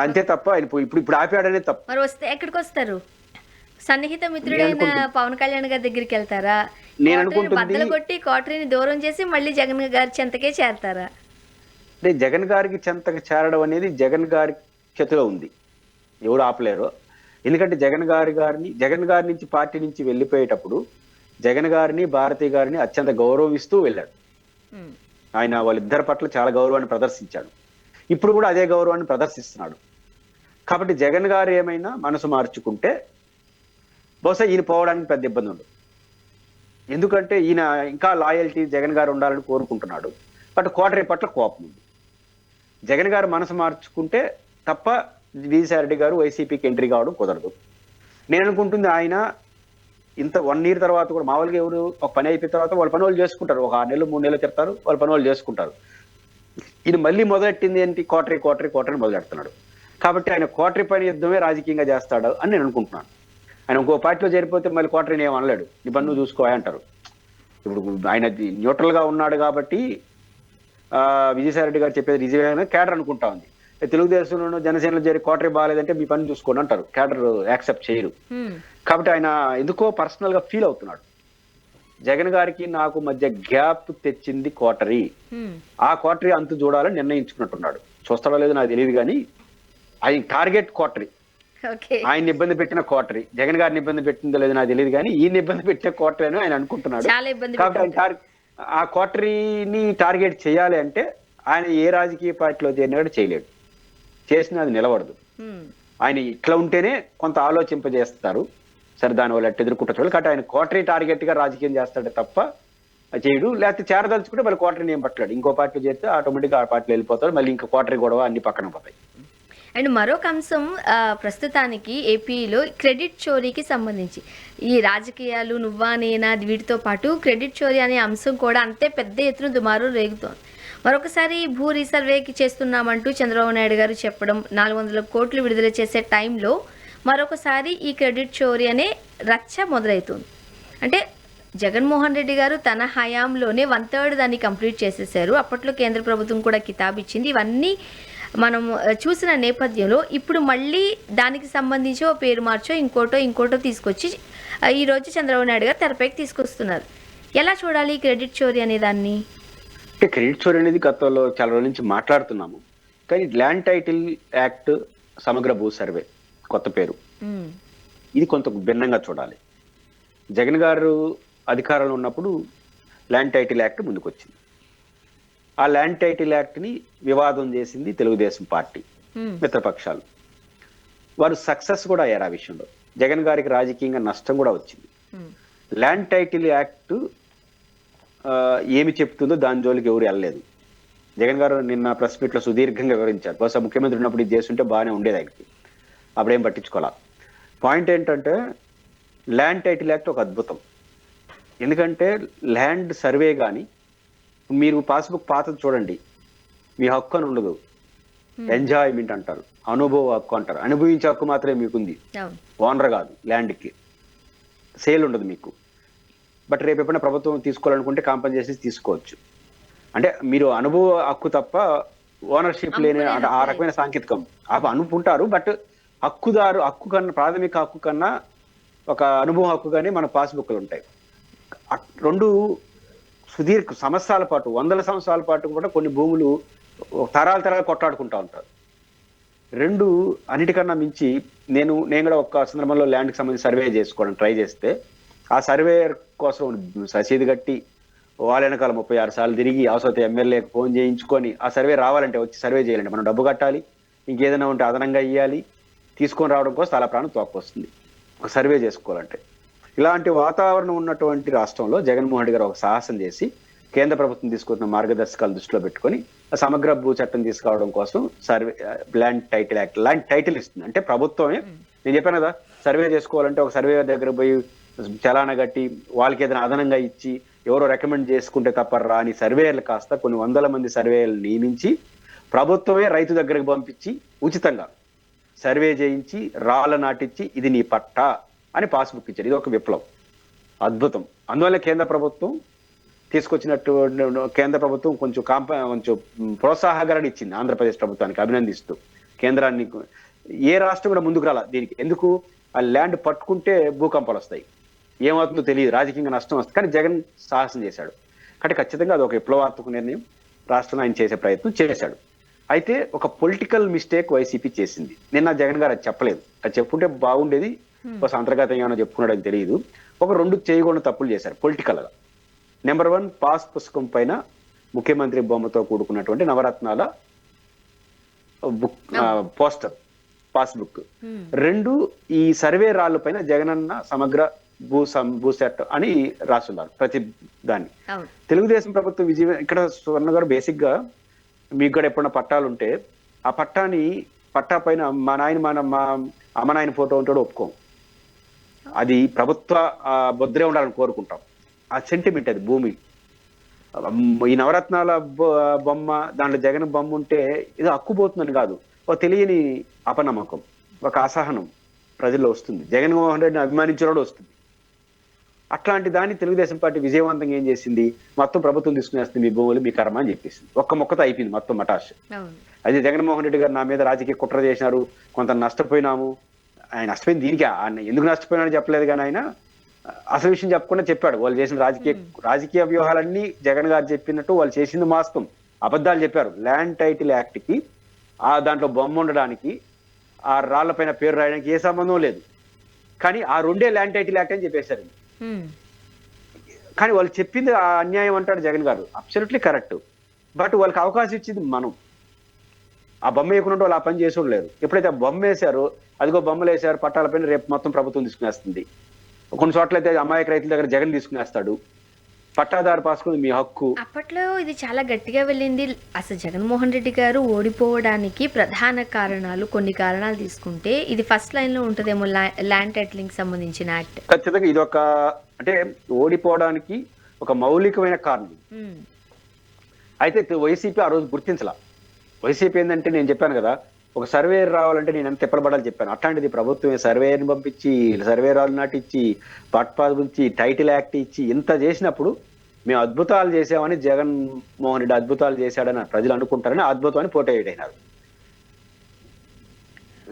అంతే తప్ప ఆయన ఇప్పుడు ఆపాడనే తప్ప. మరి వస్తే ఎక్కడికి వస్తారు? సన్నిహిత మిత్రుడైన పవన్ కళ్యాణ్ గారి దగ్గరికి వెళ్తారా? నేను అనుకుంటుంది బద్దలు కొట్టి కోటరీని దూరం చేసి మళ్ళీ జగన్ గారి చెంతకే చేరతారా? అంటే జగన్ గారికి చెంతకు చేరడం అనేది జగన్ గారి చేతిలో ఉంది, ఎవరు ఆపలేరు. ఎందుకంటే జగన్ గారి నుంచి పార్టీ నుంచి వెళ్ళిపోయేటప్పుడు జగన్ గారిని భారతి గారిని అత్యంత గౌరవిస్తూ వెళ్ళాడు. ఆయన వాళ్ళిద్దరి పట్ల చాలా గౌరవాన్ని ప్రదర్శించాడు. ఇప్పుడు కూడా అదే గౌరవాన్ని ప్రదర్శిస్తున్నాడు. కాబట్టి జగన్ గారు ఏమైనా మనసు మార్చుకుంటే బహుశా ఈయన పోవడానికి పెద్ద ఇబ్బంది ఉండదు. ఎందుకంటే ఈయన ఇంకా లాయల్టీ జగన్ గారు ఉండాలని కోరుకుంటున్నాడు. బట్ కోటరీ పట్ల కోపం ఉంది. జగన్ గారు మనసు మార్చుకుంటే తప్ప విజయసాయిరెడ్డి గారు వైసీపీకి ఎంట్రీ కావడం కుదరదు. నేను అనుకుంటుంది ఆయన ఇంత 1 year తర్వాత కూడా మామూలుగా ఎవరు ఒక పని అయిపోయిన తర్వాత వాళ్ళ పని వాళ్ళు చేసుకుంటారు, ఒక 6 నెలలు 3 నెలలు తిడతారు, వాళ్ళ పని వాళ్ళు చేసుకుంటారు. ఇది మళ్ళీ మొదలెట్టింది ఏంటి, కోటరీ మొదలెడుతున్నాడు. కాబట్టి ఆయన కోటరీ పని యుద్ధమే రాజకీయంగా చేస్తాడు అని నేను అనుకుంటున్నాను. ఆయన ఇంకో పార్టీలో చేరిపోతే మళ్ళీ కోటరీని ఏం అనలేడు, నీ పన్ను చూసుకో అంటారు. ఇప్పుడు ఆయన న్యూట్రల్ గా ఉన్నాడు కాబట్టి విజయసాయిరెడ్డి గారు చెప్పేది నిజమైన క్యాడర్ అనుకుంటా ఉంది. తెలుగుదేశంలో జనసేనలో చేరి కోటరీ బాగాలేదంటే మీ పని చూసుకోండి అంటారు, క్యాడర్ యాక్సెప్ట్ చేయరు. కాబట్టి ఆయన ఎందుకో పర్సనల్ గా ఫీల్ అవుతున్నాడు. జగన్ గారికి నాకు మధ్య గ్యాప్ తెచ్చింది కోటరీ, ఆ కోటరీ అంతు చూడాలని నిర్ణయించుకున్నట్టున్నాడు. చూస్తాడో లేదో నాకు తెలియదు, కానీ ఆయన టార్గెట్ కోటరీ. ఆయన ఇబ్బంది పెట్టిన కోటరీ, జగన్ గారిని ఇబ్బంది పెట్టిందో లేదో నాకు తెలియదు, కానీ ఈయన ఇబ్బంది పెట్టిన కోటరీ అని ఆయన అనుకుంటున్నాడు. కాబట్టి ఆయన ఆ కోటరీని టార్గెట్ చేయాలి అంటే ఆయన ఏ రాజకీయ పార్టీలో చేరినాడు చేయలేడు, చేసినా అది నిలబడదు. ఆయన ఇట్లా ఉంటేనే కొంత ఆలోచింపజేస్తారు, సరే దానివల్ల ఎట్టు ఎదుర్కొంటారు కాబట్టి ఆయన కోటరీ టార్గెట్ గా రాజకీయం చేస్తాడు తప్ప చేయడు. లేకపోతే చేరదలుచుకుంటే మళ్ళీ కోటరీని ఏం పట్టలేడు, ఇంకో పార్టీలో చేస్తే ఆటోమేటిక్గా ఆ పార్టీలో వెళ్ళిపోతాడు, మళ్ళీ ఇంకా కోటరీ గొడవ అన్ని పక్కన పోతాయి. అండ్ మరొక అంశం, ప్రస్తుతానికి ఏపీలో క్రెడిట్ చోరీకి సంబంధించి ఈ రాజకీయాలు నువ్వా నేనా వీటితో పాటు క్రెడిట్ చోరీ అనే అంశం కూడా అంతే పెద్ద ఎత్తున దుమారు రేగుతోంది. మరొకసారి భూ రీసర్వేకి చేస్తున్నామంటూ చంద్రబాబు నాయుడు గారు చెప్పడం, 400 కోట్లు విడుదల చేసే టైంలో మరొకసారి ఈ క్రెడిట్ చోరీ అనే రచ్చ మొదలవుతుంది. అంటే జగన్మోహన్ రెడ్డి గారు తన హయాంలోనే 1/3 దాన్ని కంప్లీట్ చేసేసారు. అప్పట్లో కేంద్ర ప్రభుత్వం కూడా కితాబ్ ఇచ్చింది. ఇవన్నీ మనం చూసిన నేపథ్యంలో ఇప్పుడు మళ్ళీ దానికి సంబంధించి ఓ పేరు మార్చో ఇంకోటో తీసుకొచ్చి ఈరోజు చంద్రబాబు నాయుడు గారు తెరపైకి తీసుకొస్తున్నారు. ఎలా చూడాలి క్రెడిట్ చోరీ అనే దాన్ని? అంటే క్రెడిట్ చోరీ అనేది గతంలో చాలా రోజుల నుంచి మాట్లాడుతున్నాము, కానీ ల్యాండ్ టైటిల్ యాక్ట్, సమగ్ర భూ సర్వే కొత్త పేరు, ఇది కొంత భిన్నంగా చూడాలి. జగన్ గారు అధికారంలో ఉన్నప్పుడు ల్యాండ్ టైటిల్ యాక్ట్ ముందుకు వచ్చింది. ఆ ల్యాండ్ టైటిల్ యాక్ట్ ని వివాదం చేసింది తెలుగుదేశం పార్టీ మిత్రపక్షాలు. వారు సక్సెస్ కూడా అయ్యారు ఆ విషయంలో. జగన్ గారికి రాజకీయంగా నష్టం కూడా వచ్చింది. ల్యాండ్ టైటిల్ యాక్ట్ ఏమి చెప్తుందో దాని జోలికి ఎవరు వెళ్ళలేదు. జగన్ గారు నిన్న ప్రెస్ మీట్ లో సుదీర్ఘంగా వివరించారు. బహుశా ముఖ్యమంత్రి ఉన్నప్పుడు ఇది చేస్తుంటే బాగానే ఉండేది ఆయనకి, అప్పుడేం పట్టించుకోవాలా. పాయింట్ ఏంటంటే ల్యాండ్ టైటిల్ యాక్ట్ ఒక అద్భుతం. ఎందుకంటే ల్యాండ్ సర్వే కానీ, మీరు పాస్బుక్ పాతది చూడండి, మీ హక్కు అని ఉండదు, ఎంజాయ్మెంట్ అంటారు, అనుభవ హక్కు అంటారు. అనుభవించే హక్కు మాత్రమే మీకుంది, ఓనర్ కాదు. ల్యాండ్కి సేల్ ఉండదు మీకు. బట్ రేపు ఎప్పుడైనా ప్రభుత్వం తీసుకోవాలనుకుంటే కాంపన్సేషన్ తీసుకోవచ్చు. అంటే మీరు అనుభవ హక్కు తప్ప ఓనర్షిప్ లేని ఆ రకమైన సాంకేతికం అనుకుంటారు. బట్ హక్కు కన్నా, ప్రాథమిక హక్కు కన్నా ఒక అనుభవ హక్కు కానీ మన పాస్బుక్లు ఉంటాయి. రెండు సుదీర్ఘ సంవత్సరాల పాటు, 100 సంవత్సరాల పాటు కూడా కొన్ని భూములు తరాలు కొట్లాడుకుంటా ఉంటారు. రెండు అన్నిటికన్నా మించి నేను కూడా ఒక సందర్భంలో ల్యాండ్కి సంబంధించి సర్వే చేసుకోవడం ట్రై చేస్తే, ఆ సర్వే కోసం రసీదు కట్టి వాళ్ళ వెనకాల 36 సార్లు తిరిగి అవసరం ఎమ్మెల్యేకి ఫోన్ చేయించుకొని ఆ సర్వే రావాలంటే, వచ్చి సర్వే చేయాలంటే మనం డబ్బు కట్టాలి, ఇంకేదైనా ఉంటే అదనంగా ఇవ్వాలి, తీసుకొని రావడం కోసం చాలా ప్రాణం తోక్కొస్తుంది ఒక సర్వే చేసుకోవాలంటే. ఇలాంటి వాతావరణం ఉన్నటువంటి రాష్ట్రంలో జగన్మోహన్ రెడ్డి గారు ఒక సాహసం చేసి కేంద్ర ప్రభుత్వం తీసుకున్న మార్గదర్శకాలు దృష్టిలో పెట్టుకొని సమగ్ర భూ చట్టం తీసుకురావడం కోసం survey land title act, land title ఇస్తుంది. అంటే ప్రభుత్వమే, నేను చెప్పాను కదా, సర్వే చేసుకోవాలంటే ఒక సర్వే దగ్గర పోయి చలానా కట్టి వాళ్ళకి ఏదైనా అదనంగా ఇచ్చి ఎవరో రికమెండ్ చేసుకుంటే తప్ప రాని సర్వేయర్లు కాస్త కొన్ని 100 మంది సర్వేయర్లు నియమించి ప్రభుత్వమే రైతు దగ్గరకు పంపించి ఉచితంగా సర్వే చేయించి రాళ్ళ నాటించి ఇది నీ పట్టా అని పాస్బుక్ ఇచ్చారు. ఇది ఒక విప్లవం, అద్భుతం. అందువల్ల కేంద్ర ప్రభుత్వం కేంద్ర ప్రభుత్వం కొంచెం ప్రోత్సాహకరణ ఇచ్చింది ఆంధ్రప్రదేశ్ ప్రభుత్వానికి, అభినందిస్తూ. కేంద్రాన్ని ఏ రాష్ట్రం కూడా ముందుకు రాల దీనికి. ఎందుకు? ఆ ల్యాండ్ పట్టుకుంటే భూకంపాలు వస్తాయి, ఏమవుతుందో తెలియదు, రాజకీయంగా నష్టం వస్తుంది. కానీ జగన్ సాహసం చేశాడు. కాబట్టి ఖచ్చితంగా అది ఒక విప్లవాత్మక నిర్ణయం, రాష్ట్రంలో ఆయన చేసే ప్రయత్నం చేశాడు. అయితే ఒక పొలిటికల్ మిస్టేక్ వైసీపీ చేసింది. నిన్న జగన్ గారు అది చెప్పలేదు, అది చెప్పుంటే బాగుండేది. ఒక అంతర్గతంగా ఏమైనా చెప్పుకున్నాడు అని తెలియదు. ఒక 2 చేయకుండా తప్పులు చేశారు పొలిటికల్ గా. నెంబర్ 1, పాస్ పుస్తకం పైన ముఖ్యమంత్రి బొమ్మతో కూడుకున్నటువంటి నవరత్నాల బుక్ పోస్టర్, పాస్బుక్. 2, ఈ సర్వే రాళ్ళ పైన జగనన్న సమగ్ర భూ సెట్ అని రాస్తున్నారు ప్రతి దాన్ని. తెలుగుదేశం ప్రభుత్వం విజయం ఇక్కడ స్వర్ణ గారు బేసిక్ గా, మీకు కూడా ఎప్పుడన్నా పట్టాలు ఉంటే ఆ పట్టా పైన మా అమ్మ నాయన ఫోటో ఉంటాడు ఒప్పుకోం. అది ప్రభుత్వ భద్రే ఉండాలని కోరుకుంటాం. ఆ సెంటిమెంట్ అది భూమి. ఈ నవరత్నాల బొమ్మ, దాంట్లో జగన్ బొమ్మ ఉంటే ఇది హక్కుపోతుందని కాదు, ఒక తెలియని అపనమ్మకం, ఒక అసహనం ప్రజల్లో వస్తుంది. జగన్మోహన్ రెడ్డిని అభిమానించినోడు వస్తుంది. అట్లాంటి దాన్ని తెలుగుదేశం పార్టీ విజయవంతంగా ఏం చేసింది, మొత్తం ప్రభుత్వం తీసుకునేస్తుంది, మీ భూములు మీ కర్మ అని చెప్పేసింది. ఒక్క మొక్కతో అయిపోయింది మొత్తం మటాష్. అది జగన్మోహన్ రెడ్డి గారు నా మీద రాజకీయ కుట్ర చేసినారు, కొంత నష్టపోయినాము. ఆయన నష్టపోయింది దీనికి, ఎందుకు నష్టపోయినాడని చెప్పలేదు, కానీ ఆయన అసలు విషయం చెప్పకుండా చెప్పాడు. వాళ్ళు చేసిన రాజకీయ వ్యూహాలన్నీ జగన్ గారు చెప్పినట్టు వాళ్ళు చేసింది వాస్తవం, అబద్ధాలు చెప్పారు. ల్యాండ్ టైటిల్ యాక్ట్ కి దాంట్లో బొమ్మ ఉండడానికి, ఆ రాళ్లపైన పేరు రాయడానికి ఏ సంబంధం లేదు. కానీ ఆ 2 ల్యాండ్ టైటిల్ యాక్ట్ అని చెప్పేశారు. కానీ వాళ్ళు చెప్పింది ఆ అన్యాయం అంటాడు జగన్ గారు. Absolutely correct. బట్ వాళ్ళకి అవకాశం ఇచ్చింది మనం. ఆ బొమ్మ వేయకుండా వాళ్ళు ఆ పని చేసేవాళ్ళు లేరు. ఎప్పుడైతే ఆ బొమ్మ వేశారో, అదిగో బొమ్మలు వేశారు పట్టాలపైన, రేపు మొత్తం ప్రభుత్వం తీసుకునేస్తుంది. కొన్ని చోట్ల అయితే అమాయక రైతుల దగ్గర జగన్ తీసుకునేస్తాడు. పట్టాదారు పాసుకుని మీ హక్కు. అప్పట్లో ఇది చాలా గట్టిగా వెళ్ళింది. అసలు జగన్మోహన్ రెడ్డి గారు ఓడిపోవడానికి ప్రధాన కారణాలు, కొన్ని కారణాలు తీసుకుంటే ఇది ఫస్ట్ లైన్ లో ఉంటదేమో, ల్యాండ్ టైటిలింగ్ సంబంధించిన యాక్ట్. ఖచ్చితంగా ఇది ఒక, అంటే ఓడిపోవడానికి ఒక మౌలికమైన కారణం. అయితే వైసీపీ ఆ రోజు గుర్తించాల. వైసీపీ ఏంటంటే, నేను చెప్పాను కదా, ఒక సర్వేయర్ రావాలంటే నేను ఎంత తిప్పలబడాలి చెప్పాను. అట్లాంటిది ప్రభుత్వమే సర్వేయర్ని పంపించి, సర్వేరాలు నాటిచ్చి, పట్పాలు ఇచ్చి, టైటిల్ యాక్ట్ ఇచ్చి, ఇంత చేసినప్పుడు మేము అద్భుతాలు చేసామని, జగన్మోహన్ రెడ్డి అద్భుతాలు చేశాడని ప్రజలు అనుకుంటారని అద్భుతాన్ని పోటేయడైనారు.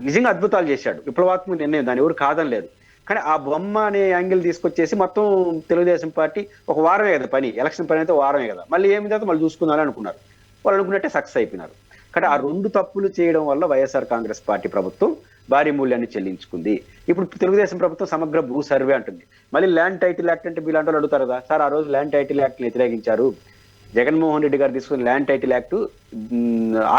నిజంగా అద్భుతాలు చేశాడు, విప్లవాత్మక నిర్ణయం, దాని ఎవరు కాదనలేదు. కానీ ఆ బొమ్మ అనే యాంగిల్ తీసుకొచ్చేసి మొత్తం తెలుగుదేశం పార్టీ ఒక వారమే కదా పని, ఎలక్షన్ పని అయితే వారమే కదా, మళ్ళీ ఏమి తర్వాత మళ్ళీ చూసుకుందామని అనుకున్నారు. వాళ్ళు అనుకున్నట్టే సక్సెస్ అయిపోయినారు. కానీ ఆ రెండు తప్పులు చేయడం వల్ల వైఎస్ఆర్ కాంగ్రెస్ పార్టీ ప్రభుత్వం భారీ మూల్యాన్ని చెల్లించుకుంది. ఇప్పుడు తెలుగుదేశం ప్రభుత్వం సమగ్ర భూ సర్వే అంటుంది. మళ్ళీ ల్యాండ్ టైటిల్ యాక్ట్ అంటే వీళ్ళంటే వాళ్ళు అడుగుతారు కదా, సార్ ఆ రోజు ల్యాండ్ టైటిల్ యాక్ట్ వ్యతిరేకించారు, జగన్మోహన్ రెడ్డి గారు తీసుకుని ల్యాండ్ టైటిల్ యాక్ట్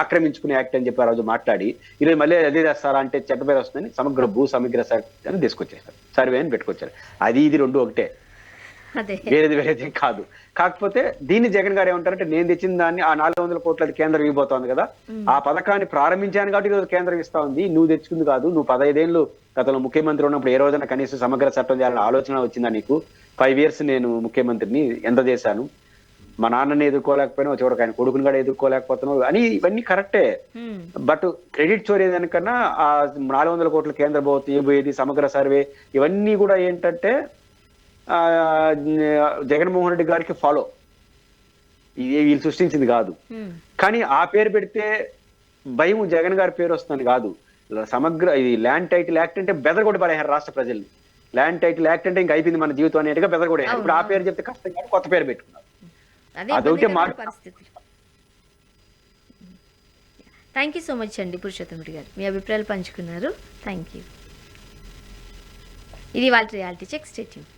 ఆక్రమించుకునే యాక్ట్ అని చెప్పి ఆ రోజు మాట్లాడి, ఈరోజు మళ్ళీ అదే చేస్తారా అంటే చెడ్డ పేరు వస్తుందని సమగ్ర భూ సమగ్ర సర్వే అని తీసుకొచ్చేసారు, సర్వే అని పెట్టుకొచ్చారు. అది ఇది రెండు ఒకటే, వేరేది కాదు. కాకపోతే దీన్ని జగన్ గారు ఏమంటారంటే, నేను తెచ్చిన దాన్ని ఆ 400 కోట్ల కేంద్రం ఇవ్వబోతోంది కదా, ఆ పథకాన్ని ప్రారంభించాను కాబట్టి ఈరోజు కేంద్రం ఇస్తా ఉంది, నువ్వు తెచ్చుకుంది కాదు. నువ్వు 15 ఏళ్ళు గతంలో ముఖ్యమంత్రి ఉన్నప్పుడు ఏ రోజైనా కనీసం సమగ్ర చట్టం చేయాలని ఆలోచన వచ్చిందా నీకు? 5 years నేను ముఖ్యమంత్రిని, ఎంత చేశాను, మా నాన్నని ఎదుర్కోలేకపోయినా చివరికి ఆయన కొడుకుని కూడా ఎదుర్కోలేకపోతున్నావు అని, ఇవన్నీ కరెక్టే. బట్ క్రెడిట్ చోరీ దానికన్నా ఆ 400 కోట్ల కేంద్ర ప్రభుత్వం ఇవ్వబోయేది, సమగ్ర సర్వే, ఇవన్నీ కూడా ఏంటంటే జగన్మోహన్ రెడ్డి గారికి ఫాలో, వీళ్ళు సృష్టించింది కాదు. కానీ ఆ పేరు పెడితే భయం జగన్ గారి పేరు వస్తుంది కాదు. సమగ్ర ఇది ల్యాండ్ టైటిల్ యాక్ట్ అంటే బెదరగొట్టి పడేయారు రాష్ట్ర ప్రజల్ని. ల్యాండ్ టైటిల్ యాక్ట్ అంటే ఇంకా అయిపోయింది మన జీవితం అనేట్టుగా బెదరగొట్టేయారు. ఇప్పుడు ఆ పేరు చెప్తే కష్టం కాదు, కొత్త పేరు పెట్టుకున్నారు. అదొకటే పరిస్థితి. థ్యాంక్ యూ సో మచ్ అండి పురుషోత్తమ రెడ్డి గారు, మీ అభిప్రాయాలు పంచుకున్నారు. Thank you. ఇది వాళ్ళ రియాలిటీ చెక్. Stay tune.